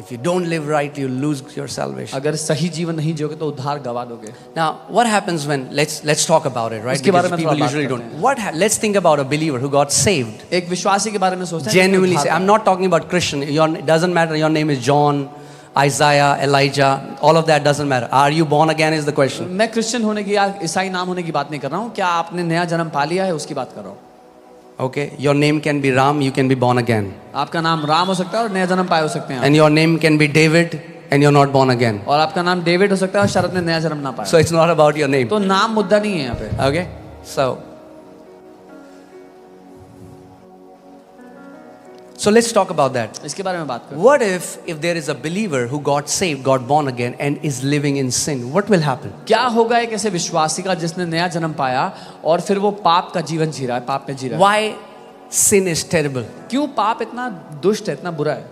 If you don't live right, you lose your salvation. अगर सही जीवन नहीं जियोगे तो उद्धार गवा दोगे। Now, what happens when, let's talk about it, right? इसके बारे Because में थोड़ा people बात usually करते don't. हैं। Let's think about a believer who got saved. एक विश्वासी के बारे में सोचते हैं। Genuinely कि say, उद्धार- I'm not talking about Christian. It doesn't matter. Your name is John, Isaiah, Elijah. All of that doesn't matter. Are you born again is the question. मैं क्रिश्चियन होने की या ईसाई नाम होने की बात नहीं कर रहा हूँ, क्या आपने नया जन्म पा लिया है उसकी बात कर रहा हूँ। Okay, your name can be Ram, you can be born again. आपका नाम राम हो सकता है और नया जन्म पाए हो सकते हैं। And your name can be David and you're not born again. और आपका नाम डेविड हो सकता है और शायद ने नया जन्म ना पाया। So it's not about your name. तो नाम मुद्दा नहीं है यहाँ पे। Okay, so let's talk about that. इसके बारे में बात करें। What if there is a believer who got saved, got born again and is living in sin? What will happen? क्या होगा एक ऐसे विश्वासी का जिसने नया जन्म पाया और फिर वो पाप का जीवन जी रहा है, पाप में जी रहा है। Why sin is terrible? क्यों पाप इतना दुष्ट है, इतना बुरा है?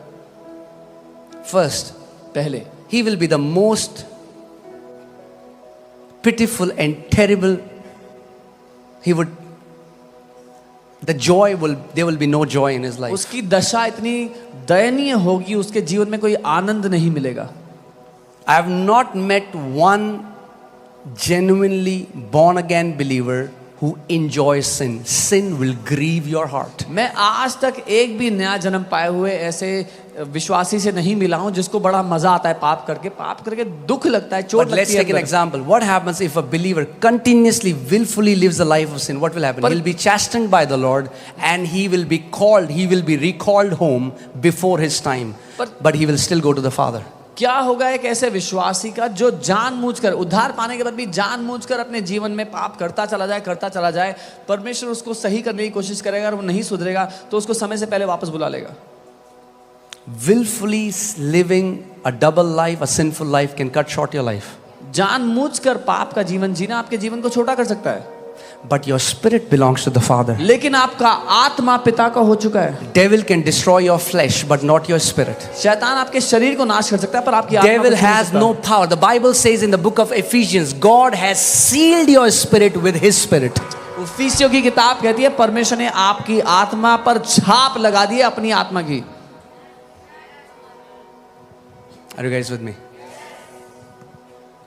First, पहले he will be the most pitiful and terrible. There will be no joy in his life. उसकी दशा इतनी दयनीय होगी, उसके जीवन में कोई आनंद नहीं मिलेगा। I have not met one genuinely born again believer who enjoys sin. Sin will grieve your heart. मैं आज तक एक भी नया जन्म पाए हुए ऐसे विश्वासी से नहीं मिला हूं जिसको बड़ा मजा आता है पाप करके दुख लगता है, चोट But let's लगती है take an अंदर। example. What happens if a believer continuously, willfully lives a life of sin? What will happen? He'll be chastened by the Lord and he will be recalled home before his time. But he will still go to the Father. क्या होगा एक ऐसे विश्वासी का जो जानबूझकर उद्धार पाने के बाद भी जानबूझकर अपने जीवन में पाप करता चला जाए, परमेश्वर उसको सही करने की कोशिश करेगा और वो नहीं सुधरेगा तो उसको समय से पहले वापस बुला लेगा। Willfully living a double life, a sinful life can cut short your life. जानबूझकर पाप का जीवन जीना आपके जीवन को छोटा कर सकता है, But your spirit belongs to the Father. लेकिन आपका आत्मा पिता का हो चुका है। Devil can destroy your flesh, but not your spirit. शैतान आपके शरीर को नाश कर सकता है पर आपकी आत्मा को Devil नहीं कर has सकता। no power. The Bible says in the book of Ephesians, God has sealed your spirit with His Spirit. इफिसियों की किताब कहती है परमेश्वर ने आपकी आत्मा पर छाप लगा दी है अपनी आत्मा की। Are you guys with me?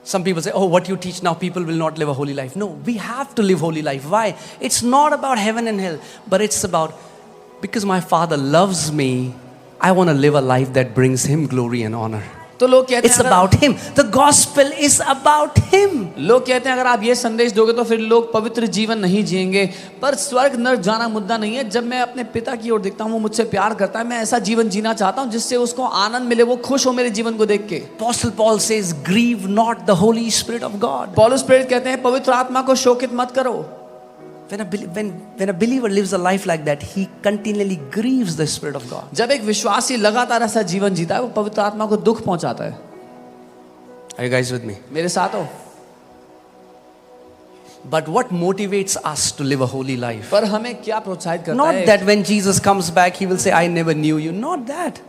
Some people say, oh, what you teach now, people will not live a holy life. No, we have to live holy life. Why? It's not about heaven and hell, but it's about, because my Father loves me, I want to live a life that brings Him glory and honor. तो लोग कहते It's हैं about Him. The gospel is about Him. लोग कहते हैं अगर आप ये संदेश दोगे तो फिर लोग पवित्र जीवन नहीं जिएंगे, पर स्वर्ग नर्क जाना मुद्दा नहीं है। जब मैं अपने पिता की ओर देखता हूँ, वो मुझसे प्यार करता है, मैं ऐसा जीवन जीना चाहता हूँ जिससे उसको आनंद मिले, वो खुश हो मेरे जीवन को देख के। Apostle Paul says, grieve not the Holy Spirit of God. पौलुस प्रेरित कहते हैं पवित्र आत्मा को शोकित मत करो। When a believer lives a life like that, he continually grieves the Spirit of God. जब एक विश्वासी लगातार ऐसा जीवन जीता है, वो पवित्र आत्मा को दुख पहुंचाता है। Are you guys with me? मेरे साथ हो? But what motivates us to live a holy life? पर हमें क्या प्रोत्साहित करता Not है? that when Jesus comes back, He will say, I never knew you. Not that.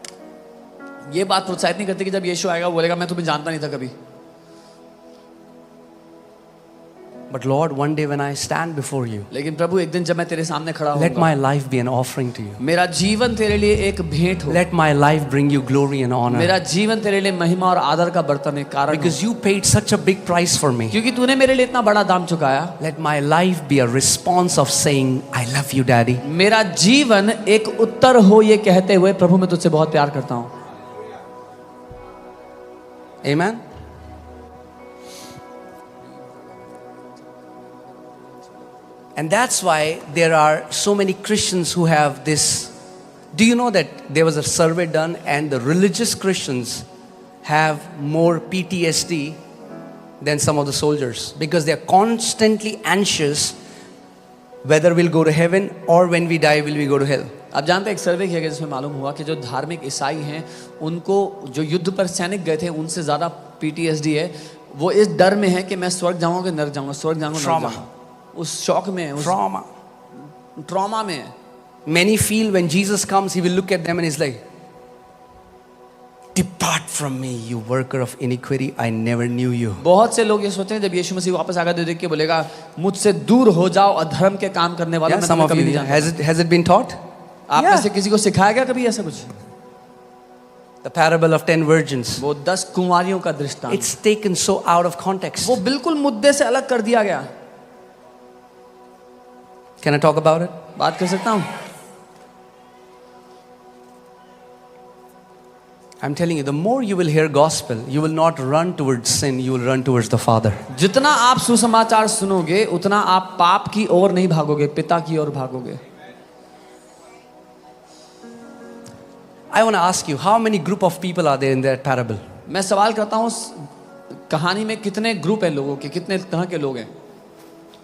ये बात प्रोत्साहित नहीं करती कि जब यीशु आएगा वो बोलेगा मैं तुम्हें जानता नहीं था कभी। But Lord, one day when I stand before you, लेकिन प्रभु एक दिन जब मैं तेरे सामने खड़ा let हूँ, my life be an offering to you. मेरा जीवन तेरे लिए एक भेंट हो। Let my life bring you glory and honor. मेरा जीवन तेरे लिए महिमा और आदर का बर्तन है, कारण हो। Because you paid such a big price for me. क्योंकि तूने मेरे लिए इतना बड़ा दाम चुकाया। Let my life be a response of saying, I love you, Daddy. मेरा जीवन एक उत्तर हो ये कहते हुए प्रभु मैं तुझसे बहुत प्यार करता हूँ। Amen. And that's why there are so many Christians who have this. Do you know that there was a survey done and the religious Christians have more PTSD than some of the soldiers because they are constantly anxious whether we'll go to heaven or when we die will we go to hell. आप जानते हैं एक सर्वे किया गया जिसमें मालूम हुआ कि जो धार्मिक ईसाई हैं उनको जो युद्ध पर सैनिक गए थे उनसे ज़्यादा PTSD है। वो इस डर में है कि मैं स्वर्ग जाऊंगा कि नरक जाऊंगा, स्वर्ग जाऊंगा नरक जाऊंगा। उस शौक में है, उस ट्रॉमा में है। Many feel when Jesus comes, He will look at them and He's like, depart from me, you worker of iniquity, I never knew you. बहुत से लोग ये सोचते हैं जब यीशु मसीह वापस आएगा तो देख के बोलेगा मुझसे दूर हो जाओ अधर्म के काम करने वालों। Yeah, some of you, has it been taught? आप में से किसी को सिखाया गया कभी ऐसा कुछ? The parable of 10 virgins. वो 10 कुंवारियों का दृष्टांत। It's taken so out of context. वो बिल्कुल मुद्दे से अलग कर दिया गया। Can I talk about it? बात कर सकता हूँ? I'm telling you, the more you will hear gospel, you will not run towards sin, you will run towards the Father. जितना आप सुसमाचार सुनोगे उतना आप पाप की ओर नहीं भागोगे, पिता की ओर भागोगे। I want to ask you, how many group of people are there in that parable? मैं सवाल करता हूँ कहानी में कितने ग्रुप हैं लोगों के, कितने तरह के लोग हैं?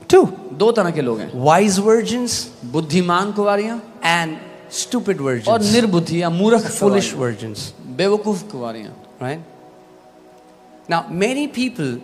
2 तरह के लोग हैं। Wise virgins बुद्धिमान कुंवारियां and stupid virgins. और निर्बुद्धि या मूर्ख Foolish virgins. बेवकूफ कुंवारियां। Right? Now, many people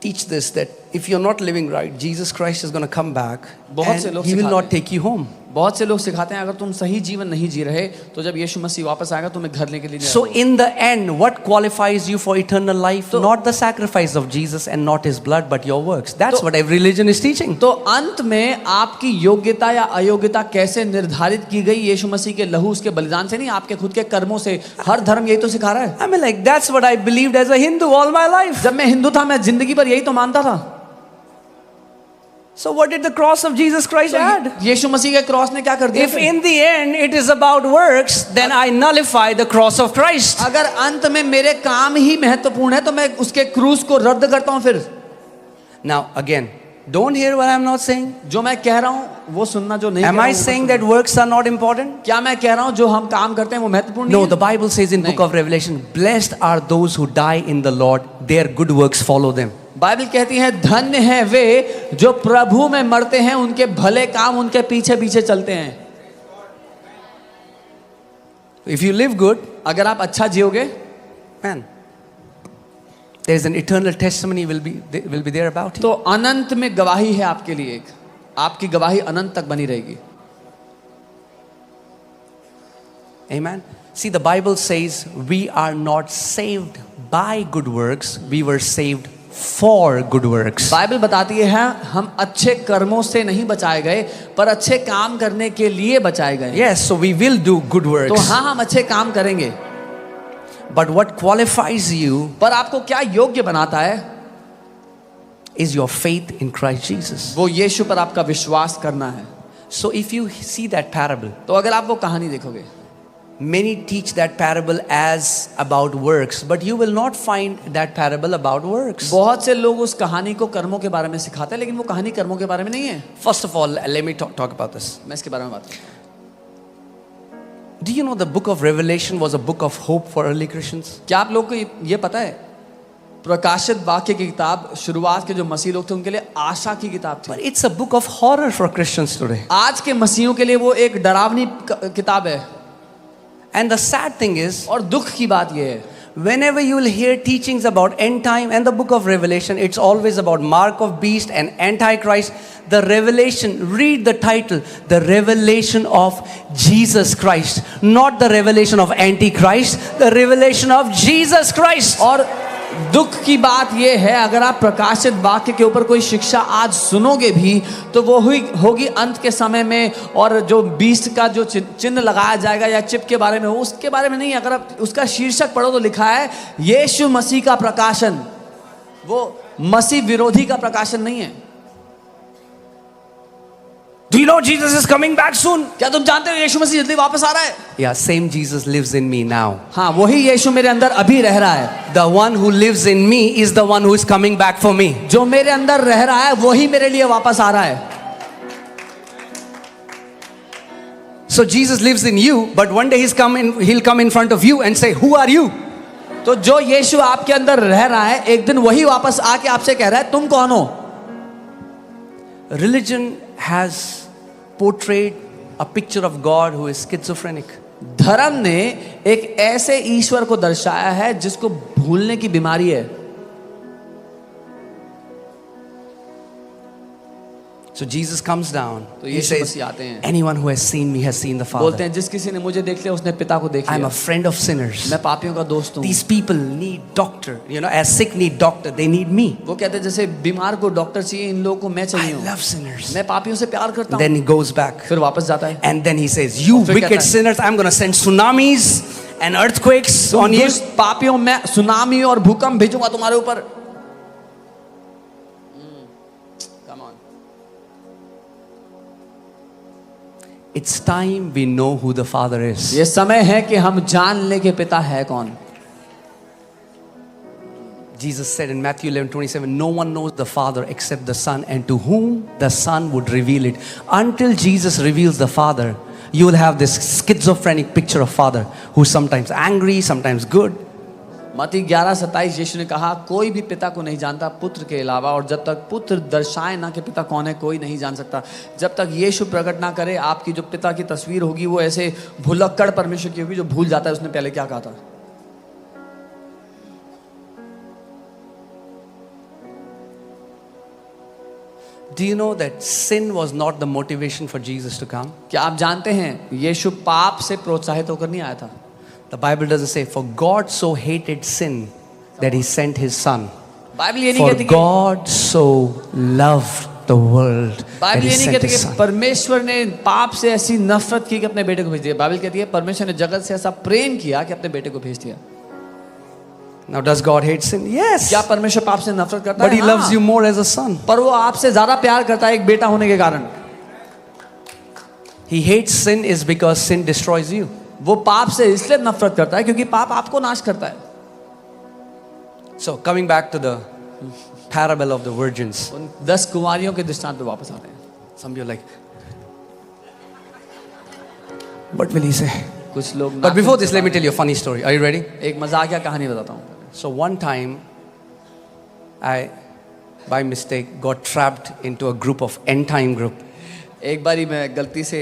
teach this that if you're not living right, Jesus Christ is going to come back बहुत से and लोग He will सिखाते not हैं। take you home. बहुत से लोग सिखाते हैं अगर तुम सही जीवन नहीं जी रहे तो जब यीशु मसीह वापस आएगा तुम्हें घर लेने के लिए नहीं So आएगा। in the end, what qualifies you for eternal life? Not the sacrifice of Jesus and not His blood, but your works. That's what every religion is teaching. तो अंत में आपकी योग्यता या अयोग्यता कैसे निर्धारित की गई? यीशु मसीह के लहू उसके बलिदान से नहीं, आपके खुद के कर्मों से। हर धर्म यही तो सिखा रहा है। I mean, like, that's what I believed as a Hindu all my life. जब मैं हिंदू था मैं जिंदगी भर यही तो मानता था। So what did the cross of Jesus Christ add? यीशु मसीह के क्रॉस ने क्या कर दिया? If in the end it is about works, then I nullify the cross of Christ. अगर अंत में मेरे काम ही महत्वपूर्ण है तो मैं उसके क्रूस को रद्द करता हूं। फिर Now again, don't hear what I'm not saying. जो मैं कह रहा हूं वो सुनना, जो नहीं Am कह रहा I हूं वो saying सुनना। that works are not important? क्या मैं कह रहा हूं जो हम काम करते हैं वो महत्वपूर्ण No, नहीं the है? Bible says in book of Revelation, blessed are those who die in the Lord, their good works follow them. Bible कहती है धन्य है वे जो प्रभु में मरते हैं, उनके भले काम उनके पीछे पीछे चलते हैं। If you live good, अगर आप अच्छा जियोगे, man, There is an eternal testimony will be there about you. तो अनंत में गवाही है आपके लिए, एक आपकी गवाही अनंत तक बनी रहेगी. Amen. See, the Bible says we are not saved by good works, we were saved for good works. Bible बताती है हम अच्छे कर्मों से नहीं बचाए गए, पर अच्छे काम करने के लिए बचाए गए. Yes, so we will do good तो works. हाँ, हम अच्छे काम करेंगे. But what qualifies you पर आपको क्या योग्य बनाता है? is your faith in Christ Jesus. वो यीशु पर आपका विश्वास करना है. So if you see that parable, तो अगर आप वो कहानी देखोगे, many teach that parable as about works, but you will not find that parable about works. बहुत से लोग उस कहानी को कर्मों के बारे में सिखाते हैं, लेकिन वो कहानी कर्मों के बारे में नहीं है. First of all, let me talk about this. मैं इसके बारे में बात करूं. Do you know the book of Revelation was a book of hope for early Christians? क्या आप लोग को ये पता है, प्रकाशित वाक्य की किताब शुरुआत के जो मसीह लोग थे उनके लिए आशा की किताब But थी. it's a book of horror for Christians today. आज के मसीहियों के लिए वो एक डरावनी किताब है. And the sad thing is, और दुख की बात ये है, whenever you will hear teachings about end time and the book of Revelation, it's always about mark of beast and antichrist. The revelation, read the title, the revelation of Jesus Christ, not the revelation of antichrist, the revelation of Jesus Christ. और दुख की बात यह है, अगर आप प्रकाशित वाक्य के ऊपर कोई शिक्षा आज सुनोगे भी तो वो होगी अंत के समय में, और जो बीस्ट का जो चिन्ह लगाया जाएगा या चिप के बारे में हो, उसके बारे में नहीं. अगर आप उसका शीर्षक पढ़ो तो लिखा है यीशु मसीह का प्रकाशन. वो मसीह विरोधी का प्रकाशन नहीं है. Do you know Jesus is coming back soon? क्या तुम जानते हो यीशु मसीह जल्दी वापस आ रहा है? Yeah, same Jesus lives in me now. हाँ, वही यीशु मेरे अंदर अभी रह रहा है. The one who lives in me is the one who is coming back for me. जो मेरे अंदर रह रहा है वही मेरे लिए वापस आ रहा है. So Jesus lives in you, but one day he'll come in front of you and say, "Who are you?" तो जो यीशु आपके अंदर रह रहा है, एक दिन वही वापस आके आपसे कह रहा है तुम कौन हो? Religion has portrayed a picture of God who is schizophrenic. धर्म ने एक ऐसे ईश्वर को दर्शाया है जिसको भूलने की बीमारी है. So Jesus comes down. तो He यीशु says, मसीह आते हैं. "Anyone who has seen me has seen the बोलते Father." हैं जिस किसी ने मुझे देख लिया उसने पिता को देख I'm लिया. a friend of sinners. मैं पापियों का दोस्त हूँ. These people need doctor. You know, as sick need doctor, they need me. वो कहते हैं जैसे बीमार को डॉक्टर चाहिए, इन लोगों को मैं I चाहिए हूँ. love sinners. मैं पापियों से प्यार करता हूँ. Then he goes back. फिर वापस जाता है. And then he says, "You फिर कहता wicked है, sinners, I'm going to send tsunamis and earthquakes on you." दुष्ट पापियों में सुनामी और भूकंप भेजूंगा तुम्हारे ऊपर. Come on. It's time we know who the Father is. ये समय है कि हम जान ले कि पिता है कौन. Jesus said in Matthew 11:27, "No one knows the Father except the Son, and to whom the Son would reveal it." Until Jesus reveals the Father, you will have this schizophrenic picture of Father who's sometimes angry, sometimes good. मत्ती 11:27 यीशु ने कहा कोई भी पिता को नहीं जानता पुत्र के अलावा, और जब तक पुत्र दर्शाए ना कि पिता कौन है कोई नहीं जान सकता. जब तक यीशु प्रकट ना करे, आपकी जो पिता की तस्वीर होगी वो ऐसे भुलक्कड़ परमेश्वर की होगी जो भूल जाता है उसने पहले क्या कहा था. Do you know that sin was not the motivation for Jesus to come? क्या आप जानते हैं यीशु पाप से प्रोत्साहित होकर नहीं आया था. The Bible doesn't say, "For God so hated sin that he sent his son." Bible ये नहीं For कहती कि God so loved the world that Bible he ये नहीं sent कहती his कि son. परमेश्वर ने पाप से ऐसी नफरत की कि अपने बेटे को भेज दिया. बाइबल कहती है परमेश्वर ने जगत से ऐसा प्रेम किया कि अपने बेटे को भेज दिया. Now does God hate sin? Yes. क्या परमेश्वर पाप से नफरत करता But है? he हाँ. loves you more as a son. पर वो आपसे ज्यादा प्यार करता है एक बेटा होने के कारण. He hates sin is because sin destroys you. वो पाप से इसलिए नफरत करता है क्योंकि पाप आपको नाश करता है. So coming back to the parable of the virgins. उन 10 कुंवारियों के दृष्टांत पे वापस आते हैं. Some of you are like, what will he say? कुछ लोग But before this, let me tell you a funny story. Are you ready? एक मजाकिया कहानी बताता हूँ. So one time, I, by mistake, got trapped into a group of end time group. एक बारी मैं गलती से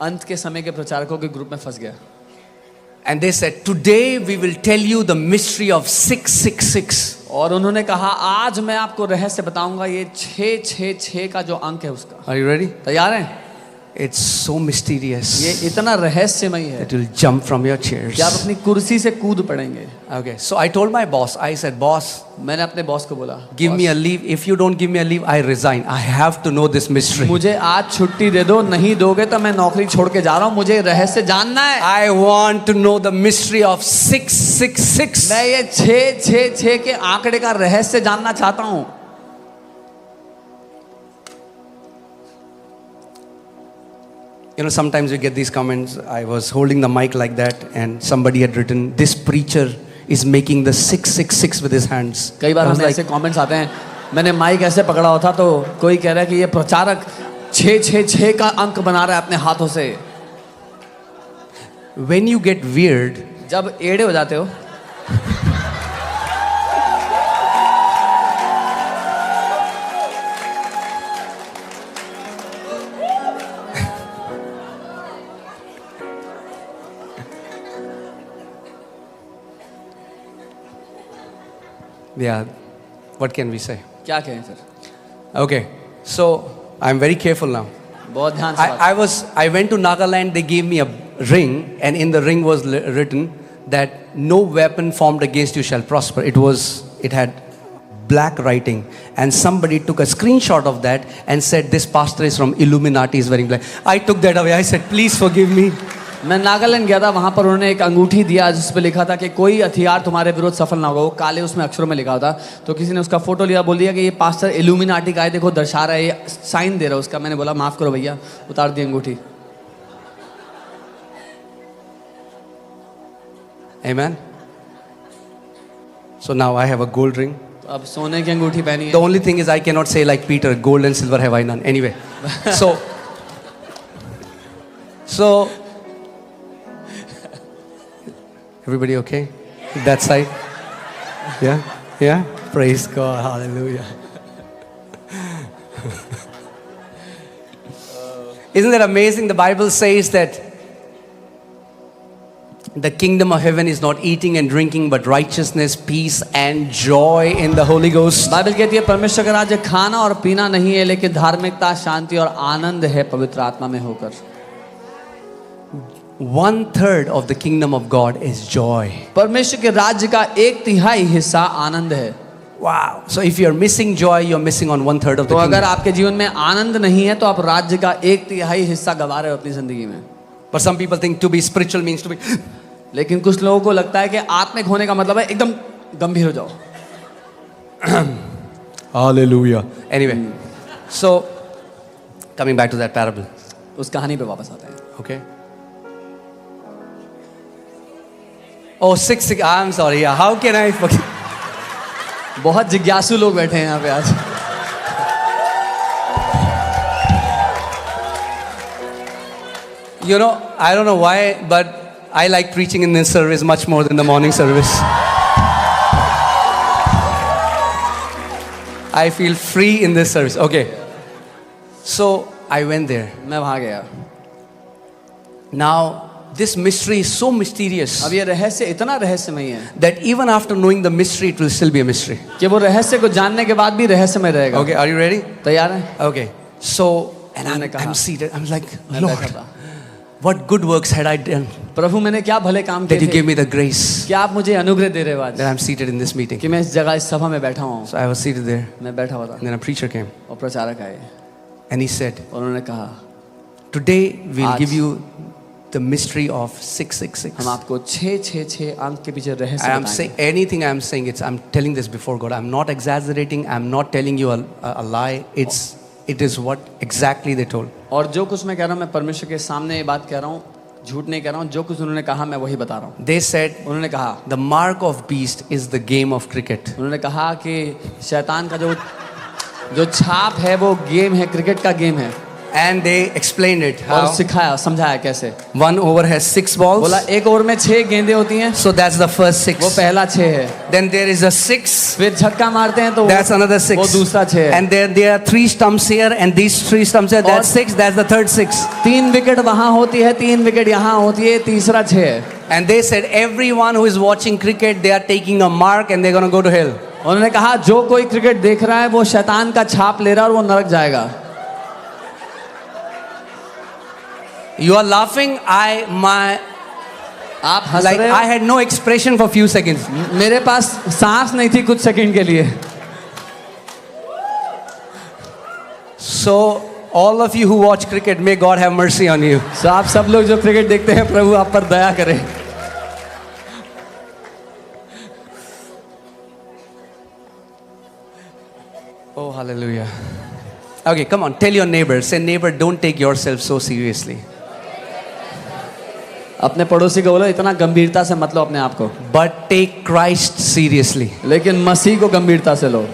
अंत के समय के प्रचारकों के ग्रुप में फंस गया. And they said, "Today we will tell you the mystery of 666." और उन्होंने कहा आज मैं आपको रहस्य बताऊंगा, ये 666 का जो अंक है उसका। Are you ready? तैयार हैं? It's so mysterious ये इतना रहस्यमय है that you'll jump from your chairs. कि आप अपनी कुर्सी से कूद पड़ेंगे। Okay, so I told my boss, I said, boss, मैंने अपने बॉस को बोला, give me a leave. If you don't give me a leave, I resign. I have to know this mystery. मुझे आज छुट्टी दे दो, नहीं दोगे तो मैं नौकरी छोड़ के जा रहा हूँ, मुझे रहस्य जानना है। I want to know the mystery of 666. मैं ये 666 के आंकड़े का रहस्य जानना चाहता हूँ। You know, sometimes we get these comments. I was holding the mic like that, and somebody had written, "This preacher is making the 666 with his hands." कई बार I was हमें ऐसे कमेंट्स आते हैं, मैंने माइक ऐसे पकड़ा हुआ था तो कोई कह रहा है कि ये प्रचारक 666 का अंक बना रहा है अपने हाथों से। when you get weird, जब एड़े हो जाते हो, yeah, what can we say? क्या कहें फिर? Okay, so I'm very careful now. बहुत ध्यान से बात। I went to Nagaland. They gave me a ring, and in the ring was written that no weapon formed against you shall prosper. It had black writing, and somebody took a screenshot of that and said, "This pastor is from Illuminati, is wearing black." I took that away. I said, "Please forgive me." मैं नागालैंड गया था, वहां पर उन्होंने एक अंगूठी दिया जिस पे लिखा था कि कोई हथियार तुम्हारे विरोध सफल ना होगा, वो काले उसमें अक्षरों में लिखा था। तो किसी ने उसका फोटो लिया, बोल दिया कि ये पास्टर इल्यूमिनाटी का है, देखो दर्शा रहा है, ये साइन दे रहा है उसका। मैंने बोला माफ करो भैया, उतार दी अंगूठी। Amen. So now I have a gold ring. तो अब सोने की अंगूठी पहनी The है। only thing is I cannot say like Peter, gold and silver have I none. Anyway, so everybody okay? That side? Yeah? Yeah? Praise God. Hallelujah. Isn't that amazing? The Bible says that the kingdom of heaven is not eating and drinking, but righteousness, peace, and joy in the Holy Ghost. Bible कहती है परमेश्वर का राज्य खाना और पीना नहीं है, लेकिन धार्मिकता, शांति और आनंद है पवित्र आत्मा में होकर। 1/3 of the kingdom of God is joy. परमेश्वर के राज्य का 1/3 हिस्सा आनंद है। Wow. So if you're missing joy, you're missing on 1/3 of the तो अगर kingdom. आपके जीवन में आनंद नहीं है तो आप राज्य का 1/3 हिस्सा गवा रहे हो अपनी जिंदगी में। But some people think to be spiritual means to be. लेकिन कुछ लोगों को लगता है कि आत्मिक होने का मतलब है एकदम गंभीर हो जाओ। Hallelujah. Anyway, so coming back to that parable. उस कहानी पे वापस आते हैं। Okay. Oh, 666. I'm sorry. Yeah. How can I forget? बहुत जिज्ञासु लोग बैठे हैं यहाँ पे आज। You know, I don't know why, but I like preaching in this service much more than the morning service. I feel free in this service. Okay. So I went there. मैं वहाँ गया। Now, this mystery is so mysterious अब ये रहस्य इतना रहस्यमय है that even after knowing the mystery, it will still be a mystery. कि वो रहस्य को जानने के बाद भी रहस्यमय रहेगा। Okay, are you ready? तैयार हैं? Okay. So, and उन्होंने कहा, I'm seated. I'm like, मैं Lord, बैठा था। what good works had I done प्रभु मैंने क्या भले काम that you किए gave थे me the grace कि आप मुझे अनुग्रह दे रहे हो आज that I'm seated in this meeting? कि मैं इस जगह इस सभा में बैठा हूँ। So I was seated there, मैं बैठा हुआ था and then a preacher came, और प्रचारक आए and he said, और उन्होंने कहा "Today we'll आज give you the mystery of 666." हम आपको 666 अंक के पीछे रहस्य I am बताएंगे। saying anything I'm saying. I'm telling this before God. I'm not exaggerating. I'm not telling you a lie. It is what exactly they told. और जो कुछ मैं कह रहा हूँ मैं परमेश्वर के सामने ये बात कह रहा हूँ, झूठ नहीं कह रहा हूँ। जो कुछ उन्होंने कहा मैं वही बता रहा हूँ। They said उन्होंने कहा the mark of beast is the game of cricket. उन्होंने कहा कि शैतान का जो छाप है वो गेम है, क्रिकेट का गेम है। And they explained it. और How? सिखाया, समझाया कैसे। 1 over has 6 balls. बोला एक ओवर में 6 गेंदें होती हैं, So that's the first वो 6. पहला 6 है। Then there is a 6. फिर छक्का मारते हैं तो That's another 6. वो दूसरा 6 है। And there are 3 stumps here, and these 3 stumps here. That's 6. That's the third 6. 3 wicket वहां होती है, 3 विकेट यहाँ होती है, तीसरा 6 है। And they said everyone who is watching cricket, they are taking a mark and they're going to go to hell. उन्होंने कहा जो कोई क्रिकेट देख रहा है वो शैतान का छाप ले रहा है और वो नरक जाएगा। You are laughing. आप हंस Like रहे हो। I had no expression for few seconds. मेरे पास सांस नहीं थी कुछ सेकंड के लिए। So all of you who watch cricket, may God have mercy on you. तो आप सब लोग जो क्रिकेट देखते हैं प्रभु आप पर दया करे। Oh, hallelujah. Okay, come on, tell your neighbor. Say, neighbor, don't take yourself so seriously. अपने पड़ोसी को बोलो इतना गंभीरता से मत लो अपने आप को, But take Christ seriously. लेकिन मसीह को गंभीरता से लो।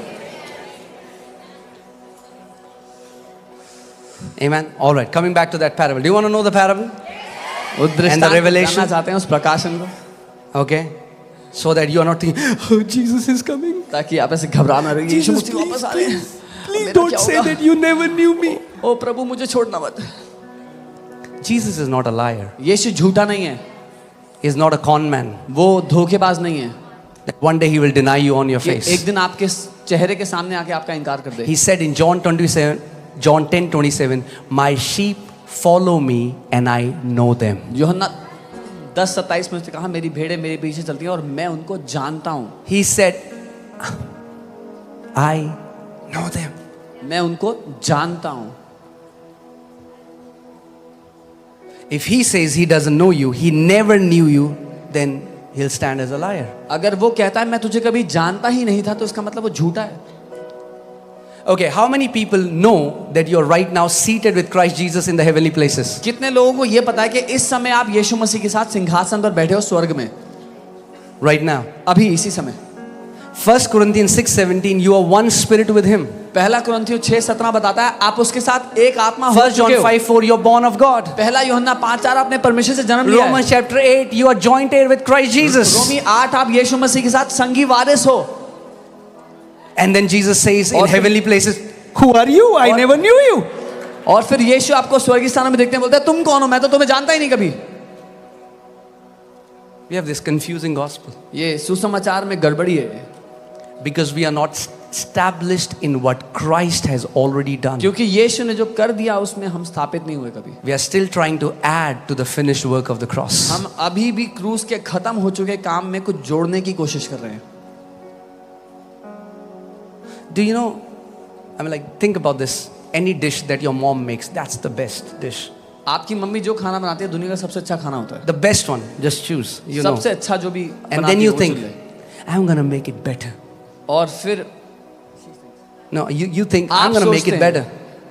Amen. All right, coming back to that parable. Do you want to know the parable? उस दृष्टांत revelation? जानना चाहते हैं उस प्रकाशन को, Okay. So that you are not thinking, oh, Jesus is coming. ताकि आप ऐसे घबरा ना रहे। यीशु Jesus, मसीह वापस आ रहे हैं। please मेरा don't क्या say होगा? that you never knew me. ओ प्रभु मुझे छोड़ना मत। Jesus is not a liar. यीशु झूठा नहीं है, He is not a con man. वो धोखेबाज नहीं है That one day he will deny you on your कि face. एक दिन आपके चेहरे के सामने आके आपका इनकार कर दे। He said in John 10:27, my sheep follow me and I know them. यूहन्ना 10:27 में उसने कहा मेरी भेड़ें मेरे पीछे चलती हैं और मैं उनको जानता हूँ। He said, I know them. मैं उनको जानता हूँ। If he says he doesn't know you, he never knew you, then he'll stand as a liar. अगर वो कहता है मैं तुझे कभी जानता ही नहीं था तो इसका मतलब वो झूठा है। Okay, how many people know that you're right now seated with Christ Jesus in the heavenly places? कितने लोगों को ये पता है कि इस समय आप यीशु मसीह के साथ सिंहासन पर बैठे हो स्वर्ग में, Right now. अभी इसी समय। 1 Corinthians 6:17, you are one spirit with him. पहला कुरिन्थियों 6:17 बताता है आप उसके साथ एक आत्मा हो 1 John चुके हो। 5:4, you're born of God. पहला यूहन्ना 5:4 आपने परमेश्वर से जन्म लिया है। Romans chapter 8, you are joint heir with Christ Jesus. रोमी 8 आप यीशु मसीह के साथ संगी वारिस हो। And then Jesus says in और फिर- heavenly places, who are you? I और- never knew you. और फिर यीशु आपको स्वर्गीय स्थान में देखते हैं, बोलते हैं तुम कौन हो, मैं तो तुम्हें जानता ही नहीं कभी। We have this confusing gospel ये सुसमाचार में गड़बड़ी है because we are not established in what Christ has already done. क्योंकि यीशु ने जो कर दिया उसमें हम स्थापित नहीं हुए कभी। We are still trying to add to the finished work of the cross. हम अभी भी क्रूस के खत्म हो चुके काम में कुछ जोड़ने की कोशिश कर रहे हैं। Do you know, I mean, like, think about this. Any dish that your mom makes, that's the best dish. आपकी मम्मी जो खाना बनाती है दुनिया का सबसे अच्छा खाना होता है। The best one, just choose, you know. सबसे अच्छा जो भी And बनाती then है you वो think, चुन ले। I'm going to make it better. और फिर No, you think, आप I'm going to make सोचते it हैं। better.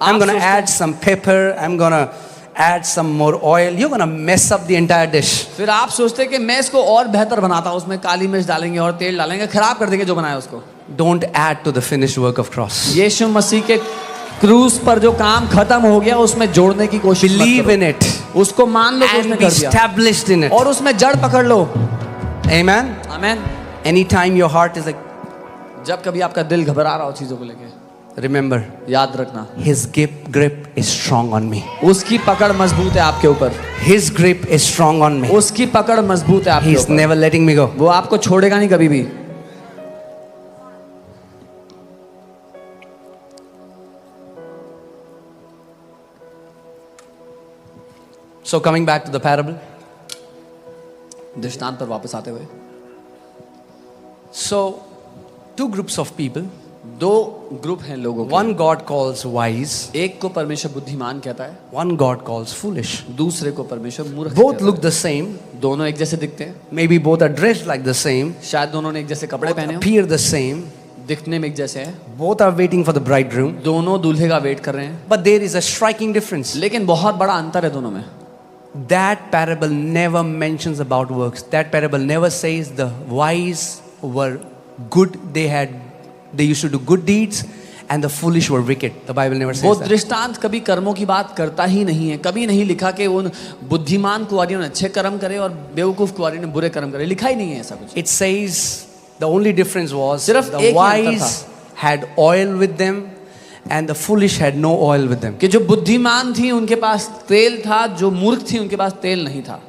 I'm आप going to सोचते add some pepper. I'm going to add some more oil. You're going to mess up the entire dish. फिर आप सोचते हैं कि मैं इसको और बेहतर बनाता हूँ, उसमें काली मिर्च डालेंगे और तेल डालेंगे, खराब कर देंगे जो बनाया उसको। Don't add to the finished work of cross. यीशु मसीह के क्रूस पर जो काम खत्म हो गया उसमें जोड़ने की कोशिश मत Believe करो। in it उसको मान लो कि उसने and be कर दिया established in it. और उसमें जड़ पकड़ लो। Amen. आमीन। Anytime your heart is like, जब कभी आपका दिल घबरा रहा हो चीजों को लेके, remember, याद रखना His grip is strong on me. उसकी पकड़ मजबूत है आपके ऊपर। His grip is strong on me. उसकी पकड़ मजबूत है आपके He's ऊपर। never letting me go. वो आपको छोड़ेगा नहीं कभी भी। So coming back to the parable. दृष्टांत पर वापस आते हुए, So two groups of people. दो ग्रुप हैं लोगों के। One God calls wise. एक को परमेश्वर बुद्धिमान कहता है, One God calls foolish. दूसरे को परमेश्वर मूर्ख Both कहता look the same. है। दोनों एक जैसे दिखते हैं, Maybe both are dressed like the same. शायद दोनों ने एक जैसे कपड़े पहने हो, Appear the same. दिखने में एक जैसे हैं, Both are waiting for the bridegroom. दोनों दूल्हे का वेट कर रहे हैं, But there is a striking difference. लेकिन बहुत बड़ा अंतर है दोनों में। That parable never mentions about works. That parable never says the wise were good. They used to do good deeds, and the foolish were wicked. The Bible never वो says that. दृष्टांत कभी कर्मों की बात करता ही नहीं है। कभी नहीं लिखा कि उन बुद्धिमान कुंवारियों ने अच्छे कर्म करे और बेवकूफ कुंवारियों ने बुरे कर्म करे, लिखा ही नहीं है ऐसा कुछ। It says the only difference was सिर्फ the एक ही अंतर wise had oil with them, and the foolish had no oil with them. कि जो बुद्धिमान थी उनके पास तेल था, जो मूर्ख थी उनके पास तेल नहीं था।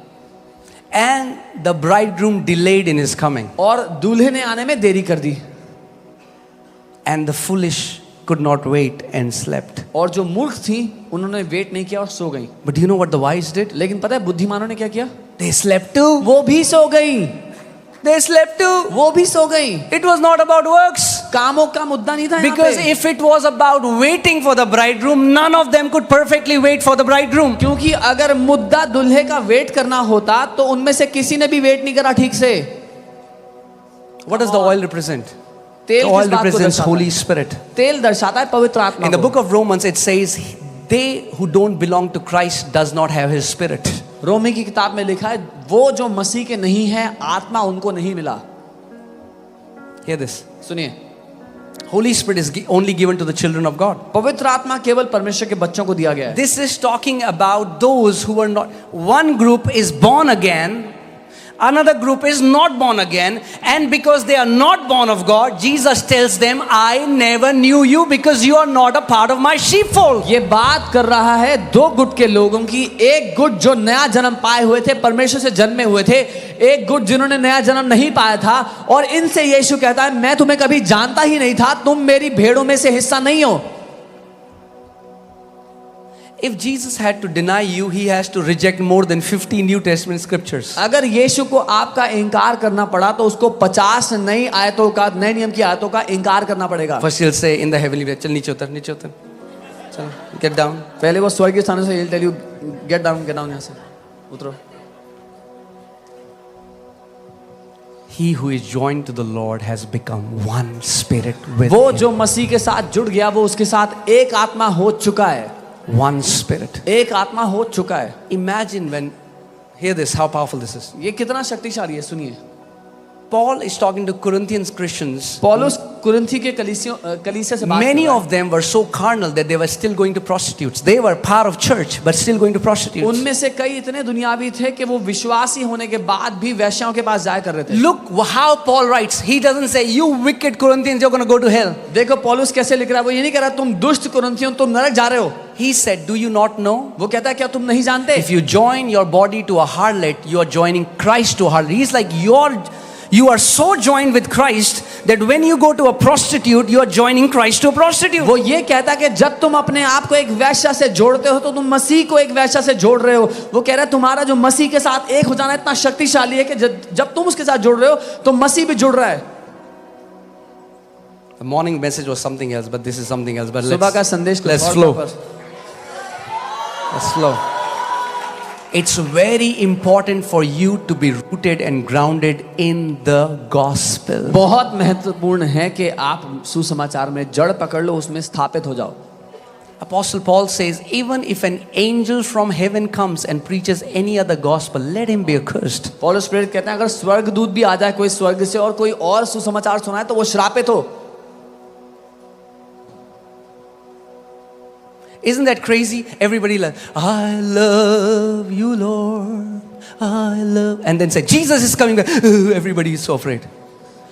And the bridegroom delayed in his coming. और दूल्हे ने आने में देरी कर दी। and the foolish could not wait and slept. और जो मूर्ख थी उन्होंने वेट नहीं किया और सो गई। But do you know what the wise did? लेकिन पता है बुद्धिमानों ने क्या किया? They slept too. वो भी सो गई। They slept too. वो भी सो गई। It was not about works. कामों का मुद्दा नहीं था यहाँ Because पे। if it was about waiting for the bridegroom, none of them could perfectly wait for the bridegroom. क्योंकि अगर मुद्दा दूल्हे का वेट करना होता तो उनमें से किसी ने भी वेट नहीं करा ठीक से। What does the oil represent? तेल The किस oil बात को represents दर्शाता Holy है? Spirit. तेल दर्शाता है पवित्र आत्मा In the को। book of Romans, it says, they who don't belong to Christ does not have his spirit. रोमी की किताब में लिखा है वो जो मसीह के नहीं है आत्मा उनको नहीं मिला। Hear this. सुनिए, Holy Spirit is only given to the children of God. पवित्र आत्मा केवल परमेश्वर के बच्चों को दिया गया है। This is talking about those who are not. One group is born again, another group is not born again, and because they are not born of God, Jesus tells them, I never knew you because you are not a part of my sheepfold. ये बात कर रहा है दो गुट के लोगों की। एक गुट जो नया जन्म पाए हुए थे, परमेश्वर से जन्मे हुए थे, एक गुट जिन्होंने नया जन्म नहीं पाया था, और इनसे यीशु कहता है मैं तुम्हें कभी जानता ही नहीं था, तुम मेरी भेड़ों में से हिस्सा नहीं हो। If Jesus had to deny you, he has to reject more than 50 New Testament scriptures. अगर यीशु को आपका इनकार करना पड़ा तो उसको 50 नई आयतों का, नए नियम की आयतों का इनकार करना पड़ेगा। First he'll say in the heavenly place, चल नीचे उतर, नीचे उतर, चलो get down. पहले वो स्वर्गीय स्थानों से he'll tell you get down यहाँ से उतरो। He who is joined to the Lord has become one spirit with वो him. जो मसीह के साथ जुड़ गया वो उसके साथ एक आत्मा हो चुका है। One spirit. एक आत्मा हो चुका है। Imagine when, hear this, how powerful this is. ये कितना शक्तिशाली है, सुनिए। Paul is talking to Corinthians Christians. पौलुस कुरिन्थी के कलीसिया से बात कर Many रहा है। of them were so carnal that they were still going to prostitutes. They were part of church but still going to prostitutes. उनमें से कई इतने दुनियावी थे कि वो विश्वासी होने के बाद भी वैश्याओं के पास जाया कर रहे थे। Look how Paul writes. He doesn't say, you wicked Corinthians, you're going to go to hell. देखो पौलुस कैसे लिख रहा है। वो ये नहीं कह रहा तुम दुष्ट कुरिन्थियों तुम नरक जा रहे हो। He said, do you not know? वो कहता है क्या तुम नहीं जानते? If you join your body to a harlot, you are joining Christ to a harlot. He's like, you are so joined with Christ that when you go to a prostitute, you are joining Christ to a prostitute. वो ये कहता है कि जब तुम अपने आप को एक वैश्या से जोड़ते हो तो तुम मसीह को एक वैश्या से जोड़ रहे हो। वो कह रहा है तुम्हारा जो मसीह के साथ एक हो जाना इतना शक्तिशाली है कि जब तुम उसके साथ जुड़ रहे हो तो मसीह भी जुड़ रहा है। The morning message was something else, but this is something else. But सुबह का संदेश कुछ let's और flow. था पर। Let's flow. It's very important for you to be rooted and grounded in the gospel. बहुत महत्वपूर्ण है कि आप सुसमाचार में जड़ पकड़ लो, उसमें स्थापित हो जाओ। Apostle Paul says, even if an angel from heaven comes and preaches any other gospel, let him be accursed. पौलुस प्रेरित कहते हैं अगर स्वर्गदूत भी आ जाए कोई स्वर्ग से और कोई और सुसमाचार सुनाए तो वो श्रापित हो। Isn't that crazy? Everybody like, I love you, Lord. I love, and then say, Jesus is coming back. Everybody is so afraid.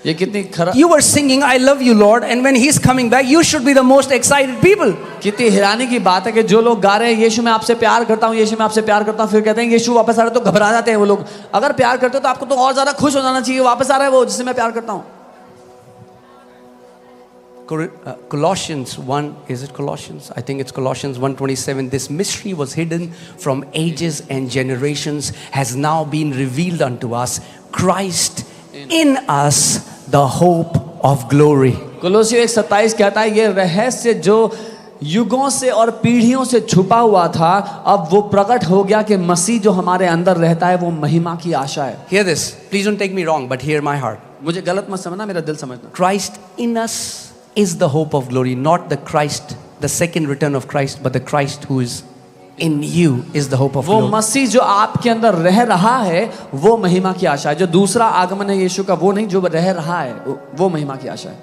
ये कितनी खरा You were singing, I love you, Lord, and when he's coming back, you should be the most excited people. कितनी हैरानी की बात है कि जो लोग गा रहे हैं यीशु मैं आपसे प्यार करता हूँ, यीशु मैं आपसे प्यार करता हूँ, फिर कहते हैं यीशु वापस आ रहे तो घबरा जाते हैं वो लोग। अगर प्यार करते हो तो आपको तो और ज्यादा खुश हो जाना चाहिए, वापस आ रहा है वो जिससे मैं प्यार करता हूँ। Colossians 1, is it Colossians? I think it's Colossians 1:27. This mystery was hidden from ages and generations, has now been revealed unto us. Christ in us, the hope of glory. कोलोसियों 1:27 कहता है ये रहस्य जो युगों से और पीढ़ियों से छुपा हुआ था अब वो प्रकट हो गया कि मसीह जो हमारे अंदर रहता है वो महिमा की आशा है। Hear this. Please don't take me wrong, but hear my heart. मुझे गलत मत समझना, मेरा दिल समझना। Christ in us is the hope of glory, not the Christ, the second return of Christ, but the Christ who is in you is the hope of वो glory. मसीह जो आपके अंदर रह रहा है वो महिमा की आशा है। जो दूसरा आगमन है यीशु का वो नहीं, जो रह रहा है वो महिमा की आशा है।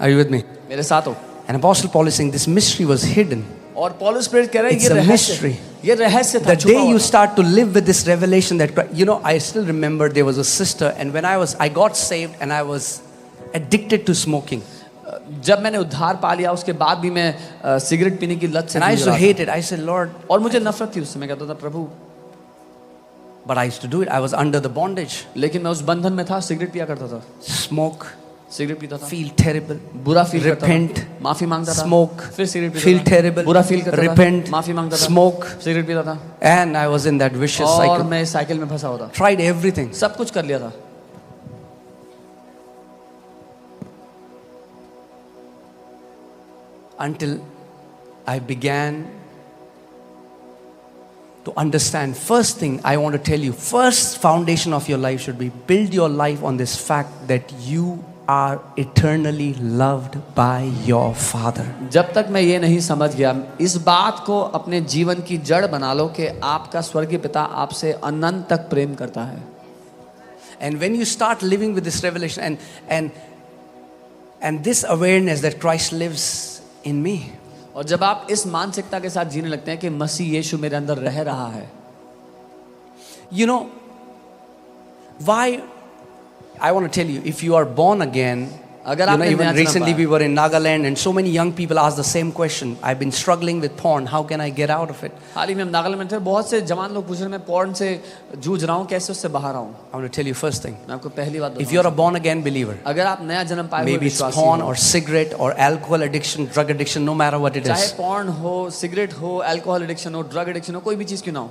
Are you with me? मेरे साथ हो। And Apostle Paul is saying this mystery was hidden. और पौलुस प्रेरित कह रहे हैं It's a mystery. ये रहस्य था The छुपा day हुआ you था। start to live with this revelation that Christ, you know, I still remember there was a sister, and when I got saved and I was addicted to smoking. जब मैंने उद्धार पा लिया उसके बाद भी मैं सिगरेट पीने की लत से And I used to जूझ रहा hate it. I said, Lord, था। और मुझे नफरत थी उससे। मैं कहता था प्रभु, but I used to do it. I was under the bondage. लेकिन मैं उस बंधन में था, सिगरेट पिया करता था। Smoke, सिगरेट पीता था, feel terrible, बुरा फील करता repent, था, माफी मांगता था, smoke, फिर सिगरेट पीता feel था, terrible, बुरा फील करता repent, था, माफी मांगता था, smoke, सिगरेट पीता था, and I was in that vicious और cycle. मैं इस साइकिल में फंसा हुआ था, Tried everything. सब कुछ कर लिया था, Until I began to understand. First thing I want to tell you, first foundation of your life should be build your life on this fact that you are eternally loved by your Father. जब तक मैं ये नहीं समझ गया, इस बात को अपने जीवन की जड़ बना लो कि आपका स्वर्गीय पिता आपसे अनंत तक प्रेम करता है. And when you start living with this revelation and this awareness that Christ lives in me, और जब आप इस मानसिकता के साथ जीने लगते हैं कि मसीह यीशु मेरे अंदर रह रहा है, you know, why I want to tell you, if you are born again, अगर you know, आपने even नया जन्म recently पाया, we were in Nagaland and so many young people ask the same question. I've been struggling with porn. How can I get out of it? हाल ही में हम नागालैंड में थे, बहुत से जवान लोग पूछ रहे हैं मैं पॉर्न से जूझ रहा हूँ, कैसे उससे बाहर आऊँ. I want to tell you first thing. मैं आपको पहली बात If you're बताऊँ, a born again believer, अगर आप नया जन्म पाए हुए maybe it's विश्वासी porn हो, or cigarette or alcohol addiction, drug addiction, no matter what it चाहे is, पॉर्न हो, सिगरेट हो, अल्कोहल एडिक्शन हो, ड्रग एडिक्शन हो, कोई भी चीज क्यों ना हो,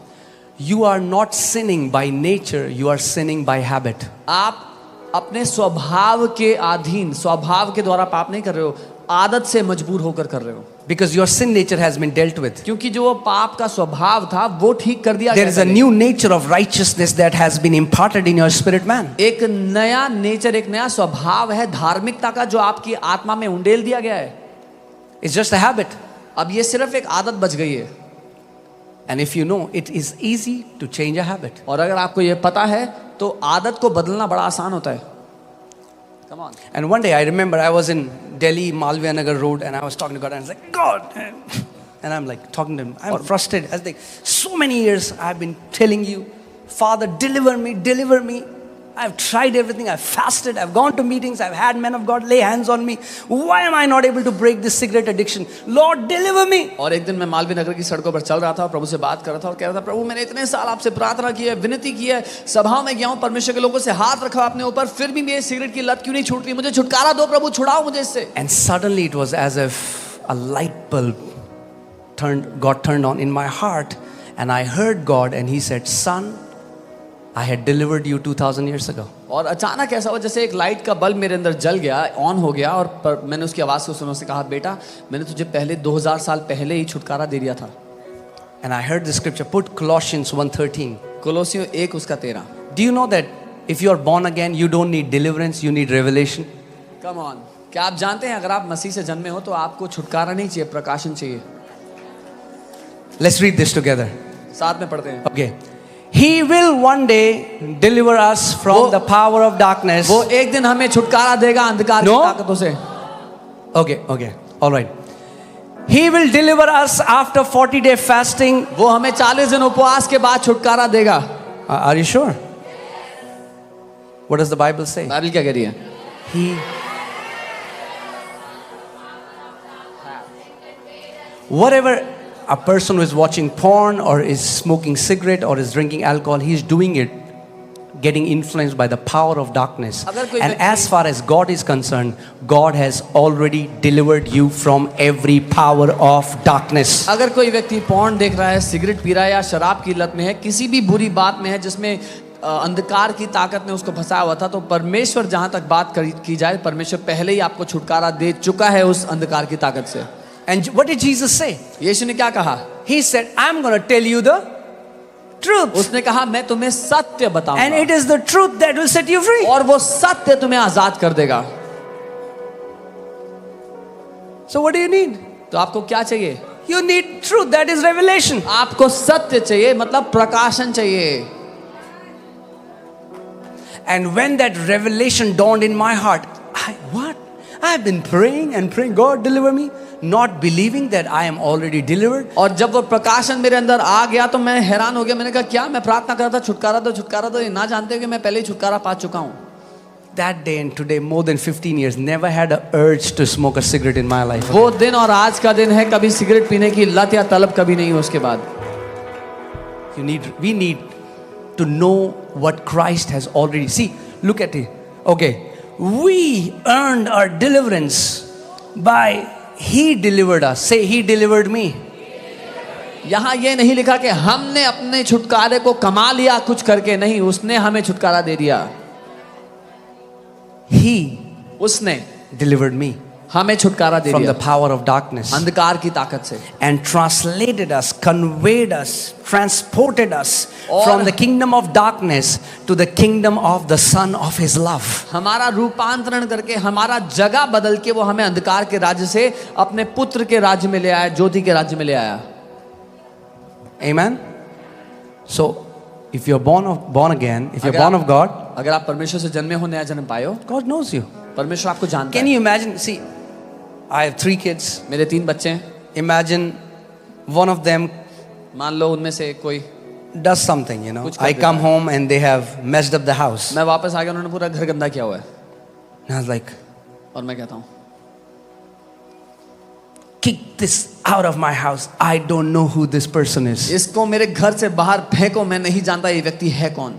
you are not sinning by nature, you are sinning by habit. आप अपने स्वभाव के अधीन, स्वभाव के द्वारा पाप नहीं कर रहे हो, आदत से मजबूर होकर कर रहे हो. Because your sin nature has been dealt with. क्योंकि जो वो पाप का स्वभाव था वो ठीक कर दिया There गया is a था. new nature of righteousness that has been imparted in your spirit man. एक नया नेचर, एक नया स्वभाव है धार्मिकता का जो आपकी आत्मा में उंडेल दिया गया है. It's just a habit. अब ये सिर्फ एक आदत बच गई है. And if you know, it is easy to change a habit. और अगर आपको ये पता है तो आदत को बदलना बड़ा आसान होता है. Come on. And one day I remember I was in Delhi, Malviya Nagar Road, and I was talking to God, and I was like, God. And I'm like talking to him. I'm frustrated. I was like, so many years I've been telling you, Father, deliver me, deliver me. I've tried everything. I've fasted. I've gone to meetings. I've had men of God lay hands on me. Why am I not able to break this cigarette addiction? Lord, deliver me. और एक दिन मैं मालवीय नगर की सड़कों पर चल रहा था और प्रभु से बात कर रहा था और कह रहा था, प्रभु मैंने इतने साल आपसे प्रार्थना की है, विनती की है, सभाओं में गया हूँ, परमेश्वर के लोगों से हाथ रखा अपने ऊपर, फिर भी मेरी सिगरेट की लत क्यों नहीं छूट रही, मुझे छुटकारा दो प्रभु, छुड़ाओ मुझे इससे. And suddenly it was as if a light bulb got turned on in my heart, and I heard God, and He said, Son, I had delivered you 2000 years ago. और अचानक ऐसा हुआ जैसे एक लाइट का बल्ब मेरे अंदर जल गया, ऑन हो गया, और मैंने उसकी आवाज़ को सुना, उसने कहा, बेटा मैंने तुझे पहले 2000 साल पहले ही छुटकारा दे दिया था. And I heard the scripture, put Colossians 1:13. कोलोसियों 1 उसका 13. Do you know that if you are born again, you don't need deliverance, you need revelation? Come on. क्या आप जानते हैं अगर आप मसीह से जन्मे हो तो आपको छुटकारा नहीं चाहिए, प्रकाशन चाहिए. Let's read this together. साथ में पढ़ते हैं. Okay. He will one day deliver us from the power of darkness. वो एक दिन हमें छुटकारा देगा अंधकार की No? ताकतों से. Okay. All right. He will deliver us after 40-day fasting. वो हमें 40 दिन उपवास के बाद छुटकारा देगा. Are you sure? What does the Bible say? Bible क्या कह रही है? Whatever a person who is watching porn or is smoking cigarette or is drinking alcohol, he is doing it getting influenced by the power of darkness. And as far as God is concerned, God has already delivered you from every power of darkness. अगर कोई व्यक्ति porn देख रहा है, cigarette P रहा है या शराब की लत में है, किसी भी बुरी बात में है जिसमें अंधकार की ताकत ने उसको फंसाया हुआ था, तो परमेश्वर जहां तक बात की जाए, परमेश्वर पहले ही आपको छुटकारा दे चुका है उस अंधकार की ताकत से. And what did Jesus say? यीशु ने क्या कहा? He said, I'm going to tell you the truth. उसने कहा मैं तुम्हें सत्य बताऊंगा. And it is the truth that will set you free. और वो सत्य तुम्हें आजाद कर देगा. So what do you need? तो आपको क्या चाहिए? You need truth, that is revelation. आपको सत्य चाहिए, मतलब प्रकाशन चाहिए. And when that revelation dawned in my heart, I've been praying and praying, God deliver me, not believing that I am already delivered. और जब वो प्रकाशन मेरे अंदर आ गया तो मैं हैरान हो गया. मैंने कहा क्या मैं प्रार्थना कर रहा था छुटकारा दो, ये ना जानते हो कि मैं पहले ही छुटकारा पा चुका हूँ. That day and today, more than 15 years, never had an urge to smoke a cigarette in my life. वो दिन और आज का दिन है, कभी सिगरेट पीने की लत या तलब कभी नहीं हुई उसके बाद. We need to know what Christ has already. See, look at it. Okay, we earned our deliverance by He delivered us. Say, He delivered me. यहाँ ये नहीं लिखा कि हमने अपने छुटकारे को कमा लिया कुछ करके, नहीं, उसने हमें छुटकारा दे दिया। He उसने delivered me हमें छुटकारा दे from दिया the power of darkness अंधकार की ताकत से, and translated us, conveyed us, transported us और from the kingdom of darkness to the kingdom of the Son of His love. हमारा रूपांतरण करके, हमारा जगह बदल के वो हमें अंधकार के राज्य से अपने पुत्र के राज्य में ले आया, ज्योति के राज्य में ले आया। Amen. So, if you're born again, if you're born of God, अगर आप परमेश्वर से जन्मे हो, नया जन्म पाए हो, God knows you. परमेश्वर आपको जानता Can है। you imagine? See, I have 3 kids. मेरे 3 बच्चे हैं, Imagine one of them मान लो उनमें से कोई, does something, you know. कुछ कर I देता come है। home and they have messed up the house. मैं वापस आ गया, उन्होंने पूरा घर गंदा किया हुआ है, And I was like, और मैं कहता हूँ kick this out of my house. I don't know who this person is. इसको मेरे घर से बाहर फेंको, मैं नहीं जानता ये व्यक्ति है कौन।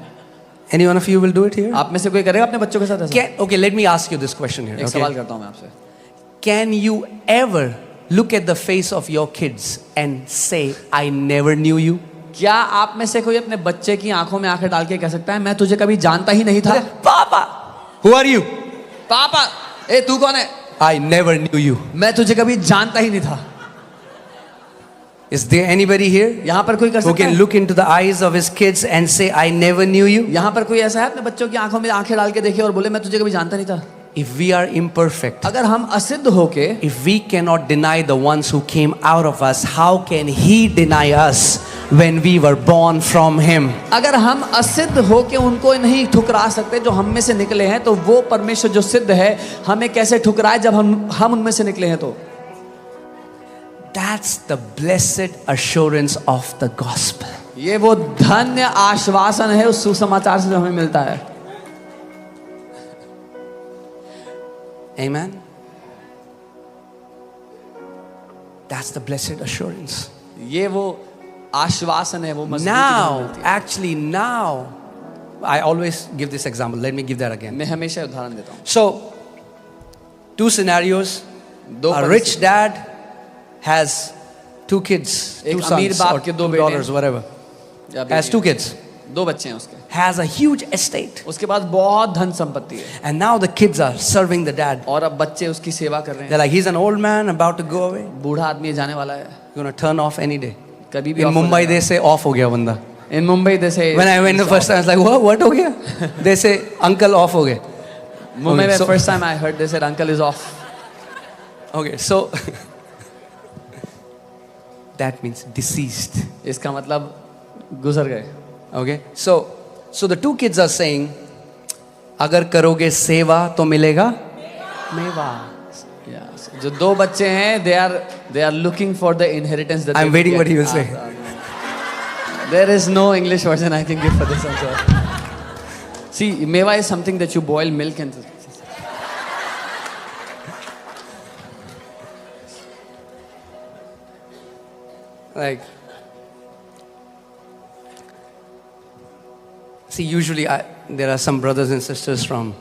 Any one of you will do it here? आप में से कोई करेगा अपने बच्चों के साथ ऐसा? Okay, let me ask you this question here. एक सवाल Okay? करता हूँ मैं आपसे, Can you ever look at the face of your kids and say, I never knew you? क्या आप में से कोई अपने बच्चे की आंखों में आंखें डाल के कह सकता है मैं तुझे कभी जानता ही नहीं था? Papa, who are you? पापा, ए तू कौन है? I never knew you. मैं तुझे कभी जानता ही नहीं था। Is there anybody here यहाँ पर कोई कर who सकता can है? look into the eyes of his kids and say, I never knew you? यहाँ पर कोई ऐसा है अपने बच्चों की आंखों में आंखें डाल के देखे और बोले मैं तुझे कभी जानता नहीं था? If we are imperfect, अगर हम असिद्ध होके, if we cannot deny the ones who came out of us, how can He deny us when we were born from Him? अगर हम असिद्ध होके उनको नहीं ठुकरा सकते जो हम में से निकले हैं, तो वो परमेश्वर जो सिद्ध है हमें कैसे ठुकराए जब हम उनमें से निकले हैं? तो That's the blessed assurance of the gospel. ये वो धन्य आश्वासन है उस सुसमाचार से जो हमें मिलता है। Amen. That's the blessed assurance. ये वो आश्वासन है, वो मजबूती जो हमें Now, मिलती है। actually now, I always give this example. Let me give that again. मैं हमेशा उदाहरण देता हूँ। So, 2 scenarios. दो A rich dad has 2 kids, एक 2 अमीर sons बाप or के 2 दो बेटे daughters, whatever. या Has 2 kids. 2 बच्चे हैं उसके, Has a huge estate. उसके पास बहुत धन संपत्ति है, And now the kids are serving the dad. और अब बच्चे उसकी सेवा कर रहे They're हैं। like, he's an old man about to go away. बूढ़ा आदमी जाने वाला है, Going to turn off any day. कभी भी In off हो Mumbai, जाएगा। they say off हो गया बंदा. In Mumbai they say, When I went the first time, I was like, what हो गया? They say, uncle off हो गया. Mumbai Okay, में so- first time I heard they said uncle is off. Okay, so that means deceased. इसका मतलब गुजर गए। Okay, so the 2 kids are saying, अगर करोगे सेवा तो मिलेगा मेवा. Yes. जो 2 बच्चे हैं they are looking for the inheritance that I'm they waiting get. what he will say. There is no English version I can give for this answer. See, meva is something that you boil milk and Like, see, usually there are some brothers and sisters from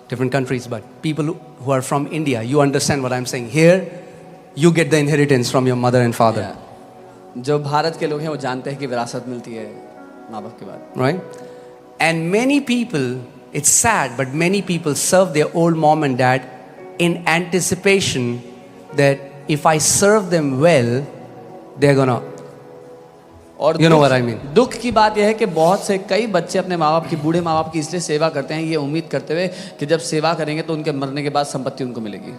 different countries, but people who are from India, you understand what I'm saying. Here, you get the inheritance from your mother and father, Yeah. जो भारत के लोग हैं वो जानते हैं कि विरासत मिलती है माँ बाप के बाद, right? And many people, it's sad, but many people serve their old mom and dad in anticipation that if I serve them well, they're gonna, और you know what I mean. दुख की बात यह है कि बहुत से कई बच्चे अपने माँ बाप की, बूढ़े माँ बाप की इसलिए सेवा करते हैं ये उम्मीद करते हुए कि जब सेवा करेंगे तो उनके मरने के बाद संपत्ति उनको मिलेगी।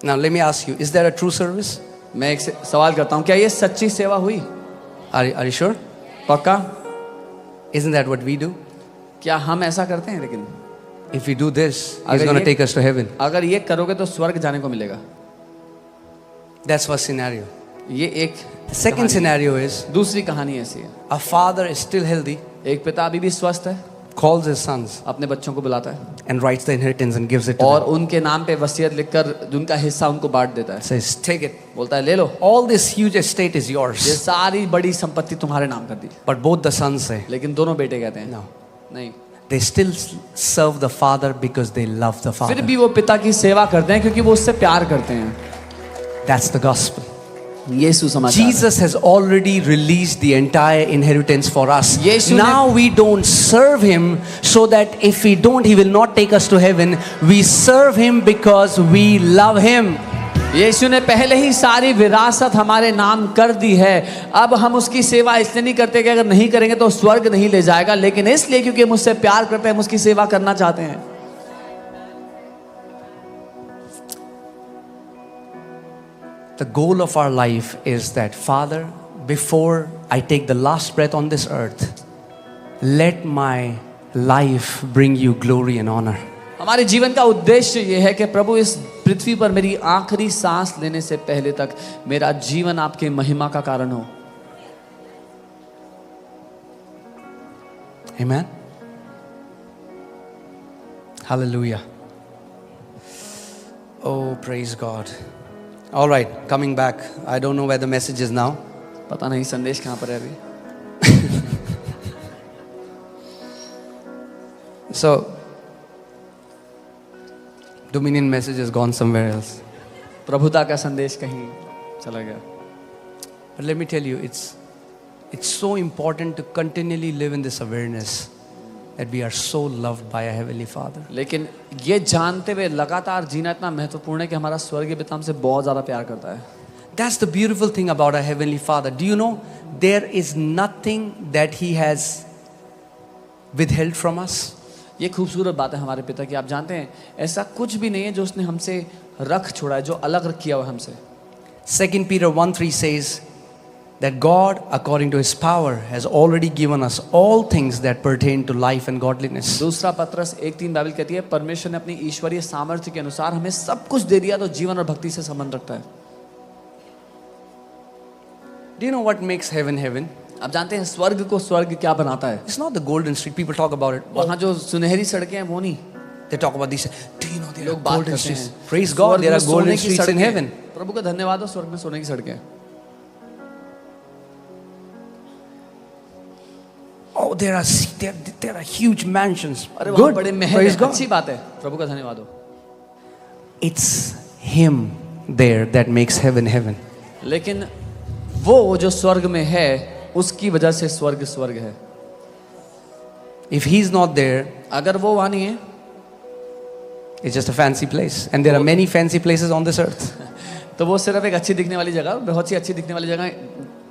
Now let me ask you, is there a true service? मैं एक सवाल करता हूँ, क्या ये सच्ची सेवा हुई? Are you sure? पक्का? Isn't that what we do? क्या हम ऐसा करते हैं? लेकिन If we do this, He's अगर going to ये- take us to heaven. अगर ये करोगे तो स्वर्ग जाने को मिलेगा। That's first scenario. ये एक The second कहानी। scenario is दूसरी कहानी ऐसी है, a father is still healthy, एक पिता अभी भी स्वस्थ है, calls his sons अपने बच्चों को बुलाता है and writes the inheritance and gives it to और them. उनके नाम पे वसीयत लिखकर उनका हिस्सा उनको बांट देता है। Says, take it. बोलता है ले लो, All this huge estate is ये yours. सारी बड़ी संपत्ति तुम्हारे नाम कर दी। But both the sons say, लेकिन दोनों बेटे कहते हैं no. नहीं, they still serve the Father because they love the फिर Father. भी वो पिता की सेवा करते हैं क्योंकि वो उससे प्यार करते हैं. That's the gospel. ये सुसमाचार है. Jesus has already released the entire inheritance for us. यीशु ने- Now we don't serve Him so that if we don't, He will not take us to heaven. We serve Him because we love Him. यीशु ने पहले ही सारी विरासत हमारे नाम कर दी है. अब हम उसकी सेवा इसलिए नहीं करते कि अगर नहीं करेंगे तो स्वर्ग नहीं ले जाएगा, लेकिन इसलिए क्योंकि हम उससे प्यार करते हैं, हम उसकी सेवा करना चाहते हैं. The goal of our life is that, Father, before I take the last breath on this earth, let my life bring you glory and honor. हमारे जीवन का उद्देश्य यह है कि प्रभु इस पृथ्वी पर मेरी आखिरी सांस लेने से पहले तक मेरा जीवन आपके महिमा का कारण हो. Amen. Hallelujah. Oh, praise God. All right, coming back. I don't know where the message is now. पता नहीं संदेश कहाँ पर है अभी. So, Dominion message has gone somewhere else. प्रभुता का संदेश कहीं चला गया. But let me tell you, it's so important to continually live in this awareness that we are so loved by a Heavenly Father. लेकिन ये जानते हुए लगातार जीना इतना महत्वपूर्ण है कि हमारा स्वर्गीय पिता हमसे बहुत ज़्यादा प्यार करता है. That's the beautiful thing about our Heavenly Father. Do you know there is nothing that He has withheld from us? ये खूबसूरत बात है हमारे पिता की. आप जानते हैं ऐसा कुछ भी नहीं है जो उसने हमसे रख छोड़ा है, जो अलग किया हुआ हमसे. 2 Peter 1:3 says that God, according to His power, has already given us all things that pertain to life and godliness. दूसरा पत्रस 1:3 बाइबल कहती है परमेश्वर ने अपनी ईश्वरीय सामर्थ्य के अनुसार हमें सब कुछ दे दिया तो जीवन और भक्ति से संबंध रखता है. Do you know what makes heaven heaven? आप जानते हैं स्वर्ग को स्वर्ग क्या बनाता है? It's not the golden street. People talk about it. वहाँ जो सुनहरी सड़कें हैं वो नहीं. They talk about these. Do you know there are लोग बात golden करते streets? हैं. Praise God, स्वर्ग there में are golden सोने की streets in सड़कें. heaven. प्रभु का धन्यवाद हो, स्वर्ग में सोने की सड़कें. Oh, there are huge mansions. अरे वहाँ Good. बड़े महल Praise हैं. God. अच्छी बात है. प्रभु का धन्यवाद हो. It's Him there that makes heaven heaven. लेकिन वो जो स्वर्ग में है उसकी वजह से स्वर्ग स्वर्ग है. If He's not there, अगर वो वहाँ नहीं है it's just a fancy place. And there are many fancy places on this earth. तो वो सिर्फ एक अच्छी दिखने वाली जगह, बहुत सी अच्छी दिखने वाली जगह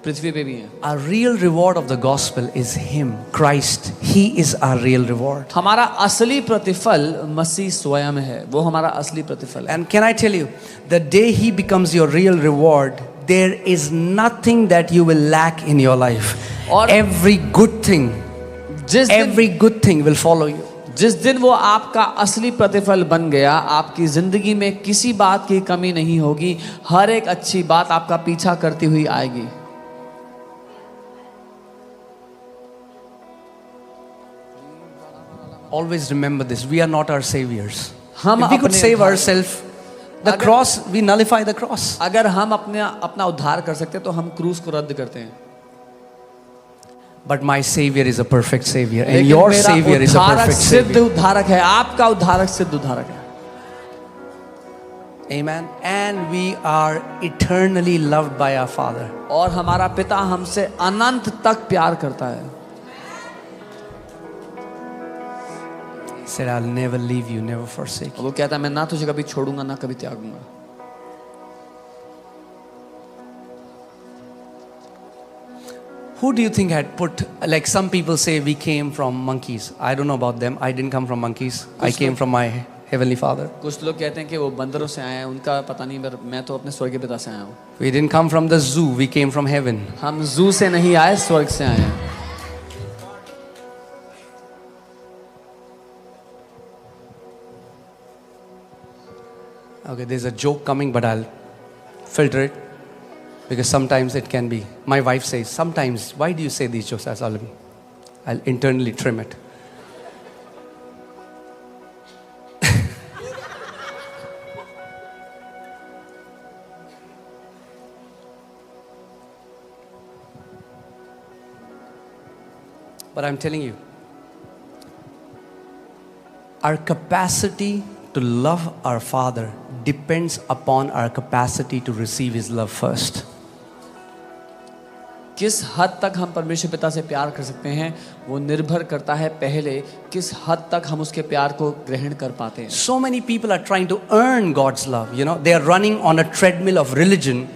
पृथ्वी पे भी हैं. Our real reward of the gospel is Him, Christ. He is our real reward. हमारा असली प्रतिफल मसीह स्वयं है. वो हमारा असली प्रतिफल है. And can I tell you, the day He becomes your real reward, there is nothing that you will lack in your life. और Every good thing, every good thing will follow you. जिस दिन वो आपका असली प्रतिफल बन गया, आपकी जिंदगी में किसी बात की कमी नहीं होगी. हर एक अच्छी बात आपका पीछा करती हुई आएगी. Always remember this, we are not our saviors. हम If we could अपने save उद्धार- ourselves, the अगर- cross, we nullify the cross. अगर हम अपना उद्धार कर सकते तो हम क्रूस को रद्द करते हैं. But my Savior is a perfect Savior, and लेकिन your मेरा Savior is a उद्धारक perfect सिद्ध Savior. उद्धारक है. आपका उद्धारक सिद्ध उद्धारक है. Amen. And we are eternally loved by our Father. और हमारा पिता हमसे अनंत तक प्यार करता है. He said, I'll never leave you, never forsake you. वो कहता है मैं ना तुझे कभी छोड़ूंगा ना कभी त्यागूंगा. Who do you think had put, like some people say we came from monkeys. I don't know about them. I didn't come from monkeys. I came from my Heavenly Father. कुछ लोग कहते हैं कि वो बंदरों से आए हैं, उनका पता नहीं, मैं तो अपने स्वर्गीय पिता से आया हूँ. We didn't come from the zoo. We came from heaven. हम जू से नहीं आए, स्वर्ग से आए हैं. Okay, there's a joke coming, but I'll filter it because sometimes it can be. My wife says, sometimes, why do you say these jokes? I'll internally trim it. But I'm telling you, Our capacity to love our Father depends upon our capacity to receive His love first. किस हद तक हम परमेश्वर पिता से प्यार कर सकते हैं वो निर्भर करता है पहले किस हद तक हम उसके प्यार को ग्रहण कर पाते हैं. So many people are trying to earn God's love. You know, they are running on a treadmill of religion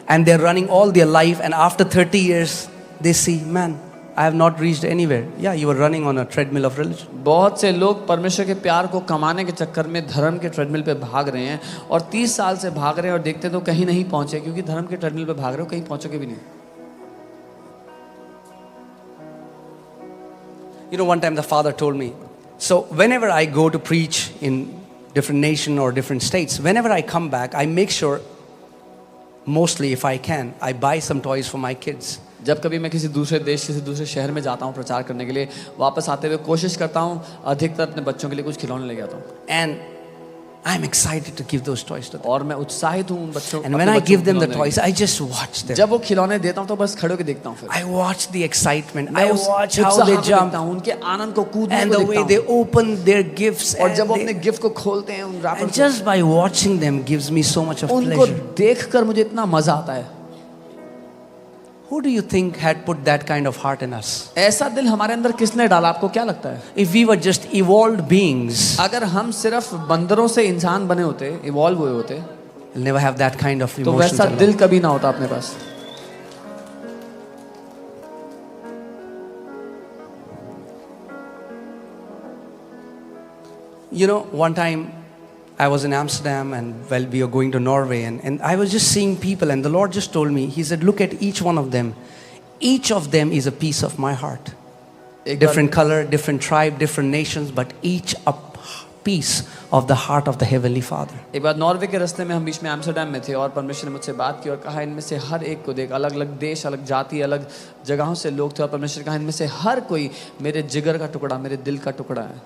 and they're running all their life, and after 30 years they see, man, I have not reached anywhere. Yeah, you were running on a treadmill of religion. बहुत से लोग परमेश्वर के प्यार को कमाने के चक्कर में धर्म के ट्रेडमिल पे भाग रहे हैं और 30 साल से भाग रहे हैं और देखते तो कहीं नहीं पहुंचे, क्योंकि धर्म के ट्रेडमिल पे भाग रहे हो, कहीं पहुंचोगे भी नहीं. You know, one time the Father told me, so whenever I go to preach in different nation or different states, whenever I come back, I make sure, mostly if I can, I buy some toys for my kids. जब कभी मैं किसी दूसरे देश किसी दूसरे शहर में जाता हूँ प्रचार करने के लिए, वापस आते हुए कोशिश करता हूँ अधिकतर अपने बच्चों के लिए कुछ खिलौने ले आता हूँ. And I'm excited to give those toys to them. और मैं उत्साहित हूँ उन बच्चों. And when I give them the toys, I just watch them. जब वो खिलौने देता हूँ तो बस खड़े होकर देखता हूँ. फिर I watch the excitement. मैं I watch how they jump उनके आनंद को कूदने and को the way देखता they हूँ. open their gifts. और जब वो And अपने गिफ्ट को खोलते हैं उन wrapper and just by watching them gives me so much of उनको pleasure. देखकर मुझे इतना मजा आता है. Who do you think had put that kind of heart in us? ऐसा दिल हमारे अंदर किसने डाला, आपको क्या लगता है? If we were just evolved beings, अगर हम सिर्फ बंदरों से इंसान बने होते, इवॉल्व हुए होते, we'll never have that kind of तो emotions. वैसा in दिल us. कभी ना होता अपने पास. You know, one time I was in Amsterdam and well, we were going to Norway, and I was just seeing people, and the Lord just told me, He said, look at each one of them. Each of them is a piece of my heart. एक Different color, different tribe, different nations, but each a piece of the heart of the Heavenly Father. एक बार Norway के रास्ते में हम बीच में Amsterdam में थे और परमेश्वर ने मुझसे बात की और कहा इनमें से हर एक को देख, अलग अलग देश, अलग जाति, अलग जगहों से लोग थे और परमेश्वर ने कहा इनमें से हर कोई मेरे जिगर का टुकड़ा, मेरे दिल का टुकड़ा है.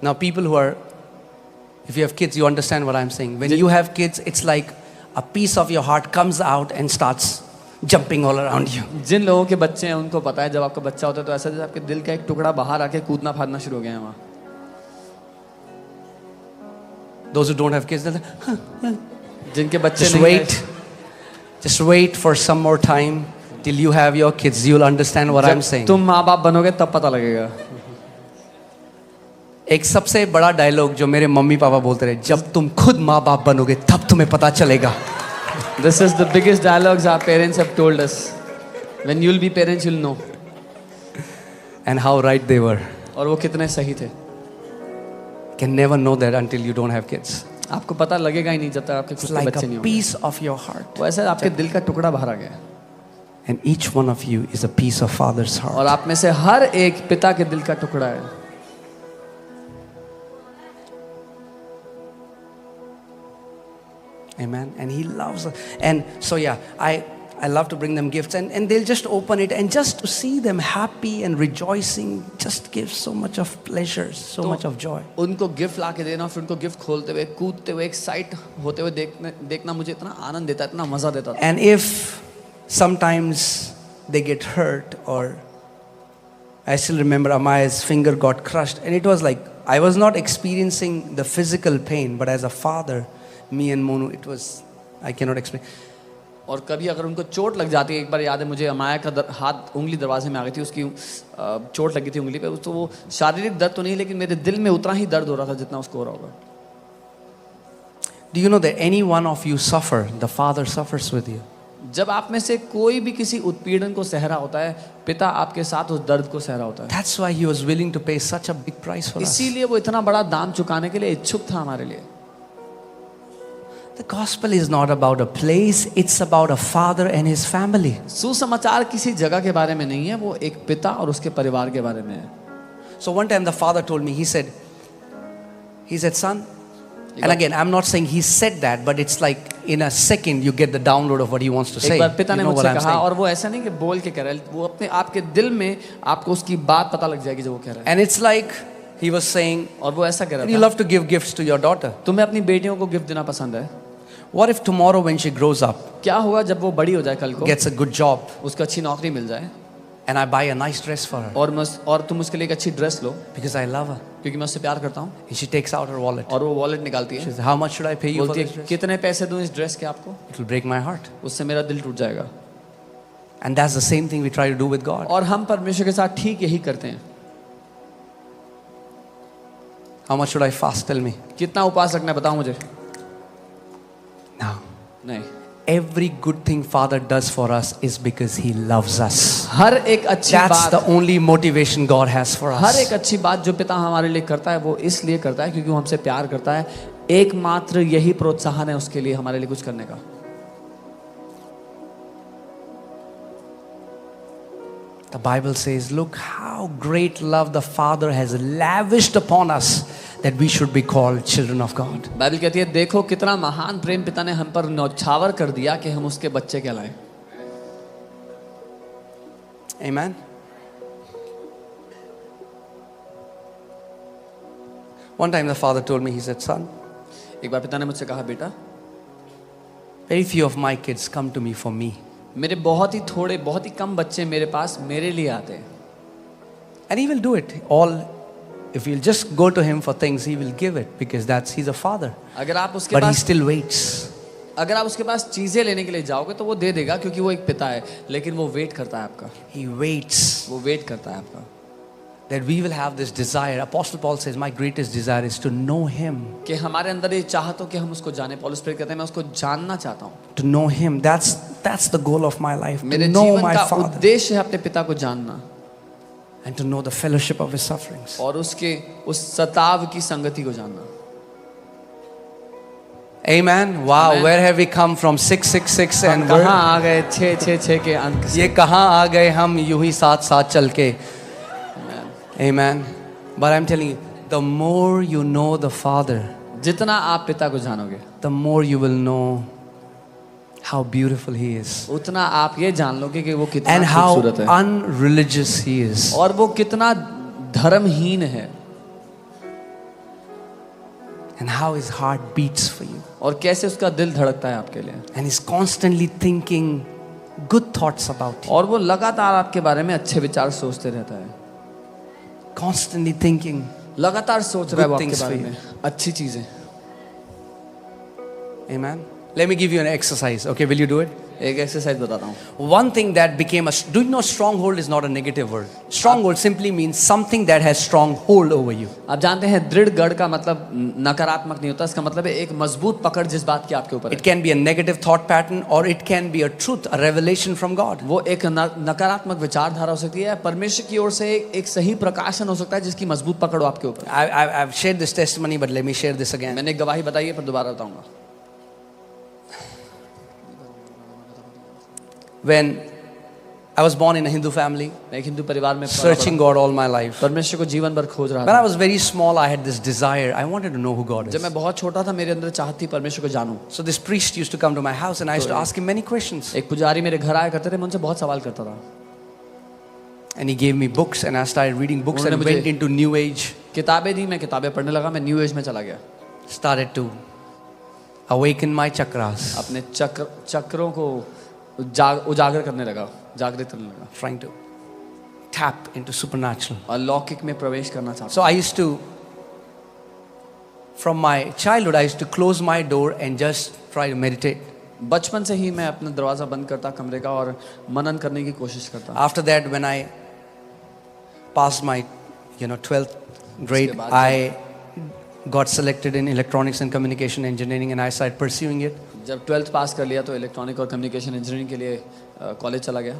Now, people who are, if you have kids, you understand what I'm saying. When you have kids, it's like a piece of your heart comes out and starts jumping all around you. जिन लोगों के बच्चे हैं उनको पता है जब आपका बच्चा होता है तो ऐसा जैसे आपके दिल का एक टुकड़ा बाहर आके कूदना फादना शुरू हो गया है वहाँ. Those who don't have kids, they're like, huh, जिनके बच्चे just नहीं wait. हैं, Just wait for some more time till you have your kids. You'll understand what I'm जब saying. तुम माँ बाप बनोगे तब पता लगेगा. एक सबसे बड़ा डायलॉग जो मेरे मम्मी पापा बोलते रहे, जब तुम खुद माँ बाप बनोगे तब तुम्हें पता चलेगा. This is the biggest dialogues our parents have told us. When you'll be parents, you'll know. And how right they were. और वो कितने सही थे. Can never know that until you don't have kids. आपको पता लगेगा ही नहीं जब तक आपके खुद It's के like बच्चे नहीं a होंगे. piece of your heart. वो ऐसा आपके दिल का टुकड़ा बाहर आ गया है. And each one of you is a piece of Father's heart. और आप में से हर एक पिता के दिल का टुकड़ा है. Amen. And He loves us. And so yeah, I love to bring them gifts, and they'll just open it, and just to see them happy and rejoicing just gives so much of pleasure, so तो much of joy. उनको gift ला के देना, फिर उनको gift खोलते हुए, कूदते हुए, एक्साइट होते हुए देखना मुझे इतना आनंद देता है, इतना मजा देता है. And if sometimes they get hurt, or I still remember Amaya's finger got crushed, and it was like I was not experiencing the physical pain, but as a father, me and Monu, it was, I cannot explain. और कभी अगर उनको चोट लग जाती है, एक बार याद है मुझे, अमाया का हाथ उंगली दरवाजे में आ गई थी, उसकी चोट लगी थी उंगली पे, तो वो शारीरिक दर्द तो नहीं, लेकिन मेरे दिल में उतना ही दर्द हो रहा था जितना उसको हो रहा होगा. Do you know that any one of you suffer, the Father suffers with you? जब आप में से कोई भी किसी उत्पीड़न को सह रहा होता है, पिता आपके साथ उस दर्द को सह रहा होता है. That's why He was willing to pay such a big price for us. इसीलिए वो इतना बड़ा दाम चुकाने के लिए इच्छुक था हमारे लिए. The gospel is not about a place, it's about a father and his family. सुसमाचार किसी जगह के बारे में नहीं है, वो एक पिता और उसके परिवार के बारे में है. So one time the father told me, he said, son, and again, I'm not saying he said that, but it's like in a second you get the download of what he wants to say. एक बार पिता You ने know what मुझसे I'm कहा, saying? और वो ऐसा नहीं कि बोल के कह रहा है, वो अपने आपके दिल में आपको उसकी बात पता लग जाएगी जो वो कह रहा है. And it's like he was saying, और वो ऐसा कह रहा you था, love to give gifts to your daughter. तुम्हें अपनी बेटियों को गिफ्ट देना पसंद है. What if tomorrow when she grows up, क्या होगा जब वो बड़ी हो जाए, कल को gets a good job, उसको अच्छी नौकरी मिल जाए, and I buy a nice dress for her और तुम उसके लिए एक अच्छी dress low because I love her. क्योंकि मैं उससे प्यार करता हूँ, And she takes out her wallet. और वो वॉलेट निकालती She है, says, "How much should I pay you for बोलती this है dress?" कितने पैसे दूं इस ड्रेस के आपको? It will break my heart. उससे मेरा दिल टूट जाएगा। And that's the same thing we try to do with God. और हम परमेश्वर के साथ ठीक यही करते हैं। How much should I fast? Tell me. कितना उपवास रखना है बताओ मुझे। No. नहीं, Every good thing Father does for us is because He loves us. हर एक अच्छी That's बात, the only motivation God has for her us. एक अच्छी बात जो पिता हमारे लिए करता है वो इसलिए करता है क्योंकि वो हमसे प्यार करता है। एकमात्र यही प्रोत्साहन है उसके लिए हमारे लिए कुछ करने का। The Bible says, look how great love the Father has lavished upon us that we should be called children of God. Bible कहती है देखो कितना महान प्रेम पिता ने हम पर न्यौछावर कर दिया कि हम उसके बच्चे कहलाएं। Amen. One time the father told me, he said, son, एक बार पिता ने मुझसे कहा बेटा very few of my kids come to me for me. मेरे बहुत ही थोड़े बहुत ही कम बच्चे मेरे पास मेरे लिए आते हैं। And he will do it. If you'll just go to him for things, he will give it because he's a father. अगर आप उसके But he pass still waits. अगर आप उसके पास चीजें लेने के लिए जाओगे तो वो दे देगा क्योंकि वो एक पिता है, लेकिन वो वेट करता है आपका। He waits वो वेट करता है आपका that we will have this desire. Apostle Paul says, my greatest desire is to know him. कि हमारे अंदर ये चाहत हो कि हम उसको जाने। पौलुस प्रेरित कहते हैं मैं उसको जानना चाहता हूँ। To know him. That's the goal of my life. To मेरे know जीवन my का Father उद्देश्य है अपने पिता को जानना and to know the fellowship of his sufferings. और उसके उस सताव की संगति को जानना। Amen. Wow, Amen. where have we come from? 666 हम and कहाँ आ गए 666 के अंक से। ये कहाँ आ गए हम यूं ही साथ साथ चल के. Amen. But I'm telling you, the more you know the Father, जितना आप पिता को जानोगे the more you will know how beautiful He is उतना आप ये जान लोगे कि वो कितना and how खूबसूरत है unreligious He is. और वो कितना धर्महीन है And how His heart beats for you. और कैसे उसका दिल धड़कता है आपके लिए। And He's constantly thinking good thoughts about you. और वो लगातार आपके बारे में अच्छे विचार सोचते रहता है। Constantly thinking. लगातार सोच रहा है वो Good आपके things बारे for में अच्छी चीजें। Amen. Let me give you an exercise. Okay, will you do it? एक एक्सरसाइज बताता हूँ। One thing that became do you know stronghold is not a negative word? Stronghold simply means something that has strong hold over you. आप जानते हैं दृढ़ गढ़ का मतलब नकारात्मक नहीं होता, इसका मतलब है एक मजबूत पकड़ जिस बात की आपके ऊपर है। It can be a negative thought pattern or it can be a truth, a revelation from God. वो एक नकारात्मक विचारधारा हो सकती है, परमेश्वर की ओर से एक सही प्रकाशन हो सकता है जिसकी मजबूत पकड़ हो आपके ऊपर। I've shared this testimony, but let me share this again. मैंने गवाही बताई है पर दोबारा बताऊंगा। When I was born in a Hindu family, मैं एक हिंदू परिवार में searching God all my life. परमेश्वर को जीवन भर खोज रहा When I था। was very small, I had this desire. I wanted to know who God जब is. मैं बहुत छोटा था मेरे अंदर चाहत थी परमेश्वर को जानूं। So this priest used to come to my house and I used to ask him many questions. एक पुजारी मेरे घर आया करते थे, मैं उनसे बहुत सवाल करता था। And he gave me books and I started reading books and उन्होंने went मुझे into New Age. किताबें दी, मैं किताबें पढ़ने लगा, मैं न्यू एज में चला गया। Started to awaken my chakras. अपने चक्रों को उजागर करने लगा, जागृत करने लगा, Trying to tap into supernatural. अलौकिक में प्रवेश करना चाहता। So I used to, from my childhood, I used to close my door and just try to meditate. बचपन से ही मैं अपना दरवाजा बंद करता कमरे का और मनन करने की कोशिश करता। After that, when I passed my 12th grade, उसके बाद I got selected in electronics and communication engineering and I started pursuing it. जब 12th पास कर लिया तो इलेक्ट्रॉनिक और कम्युनिकेशन इंजीनियरिंग के लिए कॉलेज चला गया।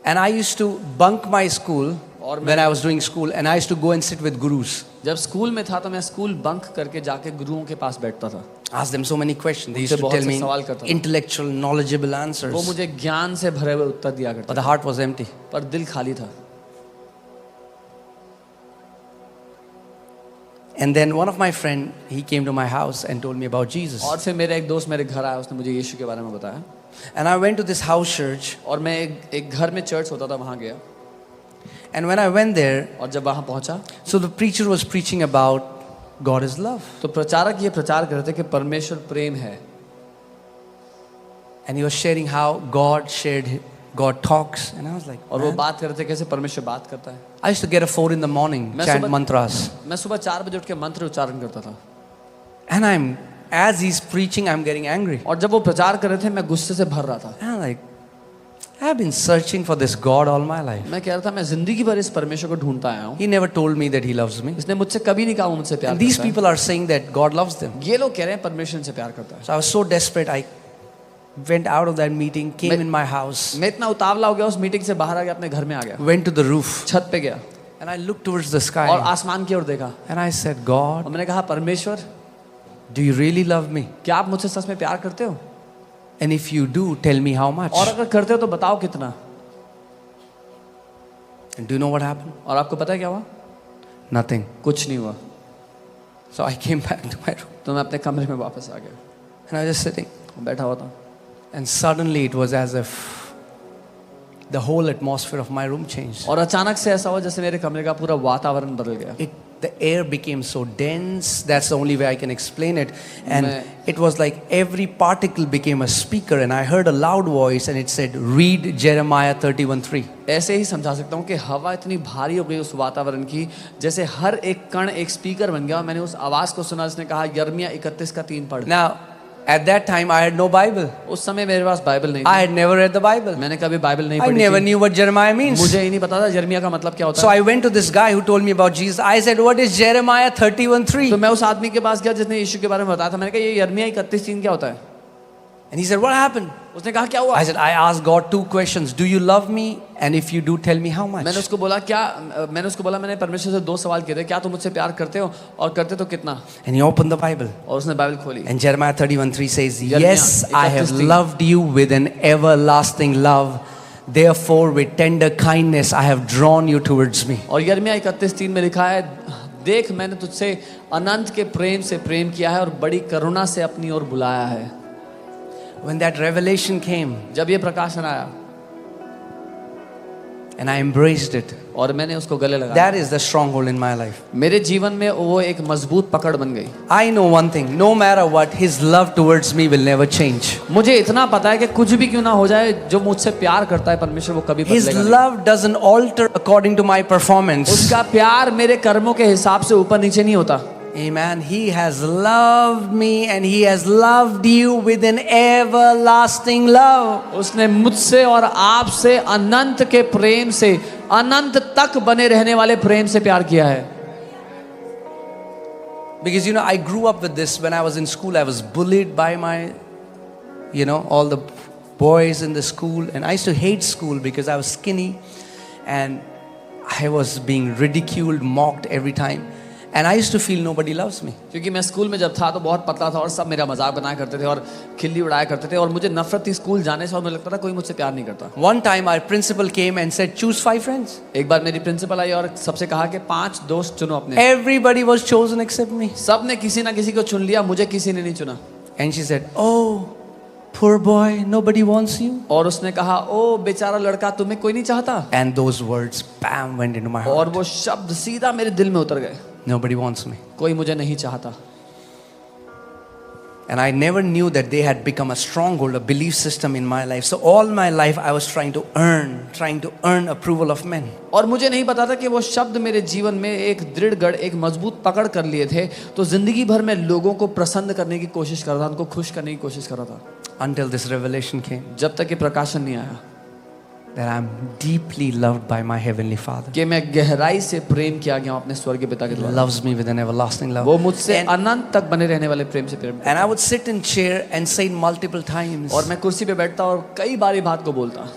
And I used to bunk my school और when I was doing school and I used to go and sit with gurus. जब स्कूल में था तो मैं स्कूल बंक करके जाके गुरुओं के पास बैठता था। Ask them so many questions. They used उनसे to बहुत tell से me सवाल करता था। intellectual, knowledgeable वो answers. मुझे ज्ञान से भरे हुए उत्तर दिया But करता the heart was empty. पर दिल खाली था। And then one of my friend, he came to my house and told me about Jesus. और फिर मेरा एक दोस्त मेरे घर आया, उसने मुझे यीशु के बारे में बताया। And I went to this house church. और मैं एक घर में चर्च होता था वहाँ गया। And when I went there, और जब वहाँ पहुँचा so the preacher was preaching about God is love. तो प्रचारक ये प्रचार कर रहे थे कि परमेश्वर प्रेम है। And he was sharing how God God talks. And I was like, और वो man. बात करते कैसे परमेश्वर बात करता है। I used to get up 4 in the morning, मैं chant सुबह- mantras. मैं सुबह 4 बजे उठ के मंत्र उच्चारण करता था, And as he's preaching, I'm getting angry. और जब वो प्रचार कर रहे थे मैं गुस्से से भर रहा था। And I'm like, I've been searching for this God all my life. मैं कह रहा था मैं जिंदगी भर इस परमेश्वर को ढूंढता आया हूँ, He never told me that he loves me. इसने मुझसे कभी नहीं कहा वो मुझसे प्यार And these करता है। people are saying that God loves them. ये लोग कह रहे हैं परमेश्वर इनसे प्यार करता है। So I was so desperate, I went out of that meeting, came in my house, मैं इतना उतावला हो गया, उस मीटिंग से बाहर आ गया, अपने घर में आ गया, went to the roof, छत पे गया and I looked towards the और sky. आसमान की ओर देखा And I said, और God, मैंने कहा परमेश्वर do you really love me? क्या आप मुझसे सच में प्यार करते हो, And if you do, tell me how much. और अगर करते हो तो बताओ कितना। And do you know what happened? और आपको पता है क्या हुआ? Nothing. कुछ नहीं हुआ। So I came back to my room तो मैं अपने कमरे में वापस आ गया, and I was just sitting. बैठा हुआ था, And suddenly it was as if the whole atmosphere of my room changed. और अचानक से ऐसा हुआ जैसे मेरे कमरे का पूरा वातावरण बदल गया। The air became so dense, that's the only way I can explain it. And it was like every particle became a speaker, and I heard a loud voice and it said, read Jeremiah 31:3. ऐसे ही समझा सकता हूँ कि हवा इतनी भारी हो गई उस वातावरण की, जैसे हर एक कण एक स्पीकर बन गया और मैंने उस आवाज को सुना जिसने कहा यिर्मयाह 31:3 पढ़। Now, at that time I had no Bible. उस समय मेरे पास बाइबल नहीं I थी, had never read the Bible. मैंने कभी बाइबल नहीं I पढ़ी never थी, knew what Jeremiah means. मुझे ही नहीं पता था यिर्मयाह का मतलब क्या होता So है। I went to this guy who told me about Jesus. I said, what is Jeremiah 31:3? तो मैं उस आदमी के पास गया जिसने यीशु के बारे में बताया था, मैंने कहा ये यिर्मयाह 31:3 क्या होता है? And he said, what happened? उसने कहा क्या हुआ? I said, I asked God 2 questions. Do you love me? And if you do, tell me how much. मैंने उसको बोला मैंने परमेश्वर से 2 सवाल किए थे, क्या तुम मुझसे प्यार करते हो और करते तो कितना? And he opened the Bible. और उसने बाइबल खोली And Jeremiah 31:3 says, Jeremiah yes, I have 31:3. loved you with an everlasting love. Therefore, with tender kindness, I have drawn you towards me. और यिर्मयाह 31:3 में लिखा है, देख मैंने तुझसे अनंत के प्रेम से प्रेम किया है और बड़ी करुणा से अपनी ओर बुलाया है। When that revelation came, जब ये प्रकाशन आया and I embraced it, और मैंने उसको गले लगाया, that is the stronghold in my life. मेरे जीवन में वो एक मजबूत पकड़ बन गई। I know one thing, no matter what, his love towards me will never change. मुझे इतना पता है कि कुछ भी क्यों ना हो जाए, जो मुझसे प्यार करता है परमेश्वर वो कभी His बदलेगा नहीं। love doesn't alter according to my performance. उसका प्यार मेरे कर्मों के हिसाब से ऊपर नीचे नहीं होता। Amen. He has loved me and he has loved you with an everlasting love. उसने मुझसे और आपसे अनंत के प्रेम से, अनंत तक बने रहने वाले प्रेम से प्यार किया है। Because you know, I grew up with this. When I was in school, I was bullied by my, all the boys in the school. And I used to hate school because I was skinny and I was being ridiculed, mocked every time. And I used to feel nobody loves me. क्योंकि मैं school में जब था तो बहुत पतला था और सब मेरा मजाक बनाया करते थे और खिल्ली उड़ाया करते थे और मुझे नफरत थी स्कूल जाने से और मुझे लगता था कोई मुझसे प्यार नहीं करता। One time our principal came and said, choose 5 friends. एक बार मेरी प्रिंसिपल आई और सबसे कहा कि 5 दोस्त चुनो अपने। Everybody was chosen except me. सब ने किसी ना किसी को चुन लिया, मुझे किसी ने नहीं चुना। And she said, oh, poor boy, nobody wants you. और उसने कहा, ओ बेचारा लड़का, तुम्हें कोई नहीं चाहता। And those words, bam, went into my और heart. वो शब्द सीधा मेरे दिल में उतर गए। Nobody wants me. कोई मुझे नहीं चाहता। And I never knew that they had become a stronghold, a belief system in my life. So all my life I was trying to earn approval of men. और मुझे नहीं पता था कि वो शब्द मेरे जीवन में एक दृढ़ गढ़, एक मजबूत पकड़ कर लिए थे। तो जिंदगी भर में लोगों को प्रसन्न करने की कोशिश कर रहा था, उनको खुश करने की कोशिश कर रहा था। Until this revelation came. जब तक ये प्रकाशन नहीं आया That I'm deeply loved by my heavenly Father. कि मैं गहराई से प्रेम किया गया हूं अपने स्वर्गीय पिता के He द्वारा। loves me with an everlasting love. वो मुझसे अनंत तक बने रहने वाले प्रेम से प्रेम। And I would sit in chair and say multiple times, और मैं कुर्सी पे बैठता और कई बार ये बात को बोलता,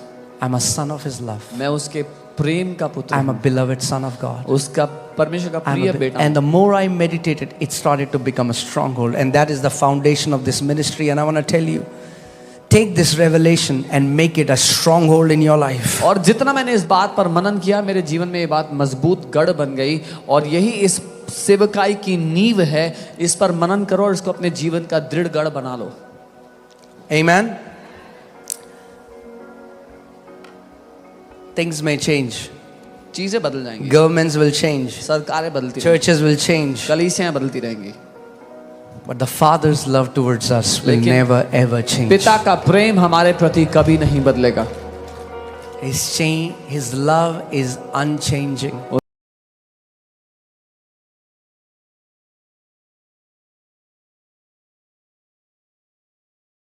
I'm a son of His love. मैं उसके प्रेम का पुत्र I'm a हूं, beloved son of God. उसका परमेश्वर का प्रिय बेटा And हूं। the more I meditated, it started to become a stronghold. And that is the foundation of this ministry. And I want to tell you, take this revelation and make it a stronghold in your life. और जितना मैंने इस बात पर मनन किया, मेरे जीवन में ये बात मजबूत गढ़ बन गई और यही इस सेवकाई की नींव है। इस पर मनन करो और इसको अपने जीवन का दृढ़ गढ़ बना लो। Amen. Things may change. चीजें बदल जाएंगी, Governments will change. सरकारें बदलती रहेंगी, Churches will change. कलीसियां बदलती रहेंगी, But the Father's love towards us will लेकिन never ever change. पिता का प्रेम हमारे प्रति कभी नहीं बदलेगा। His love is unchanging.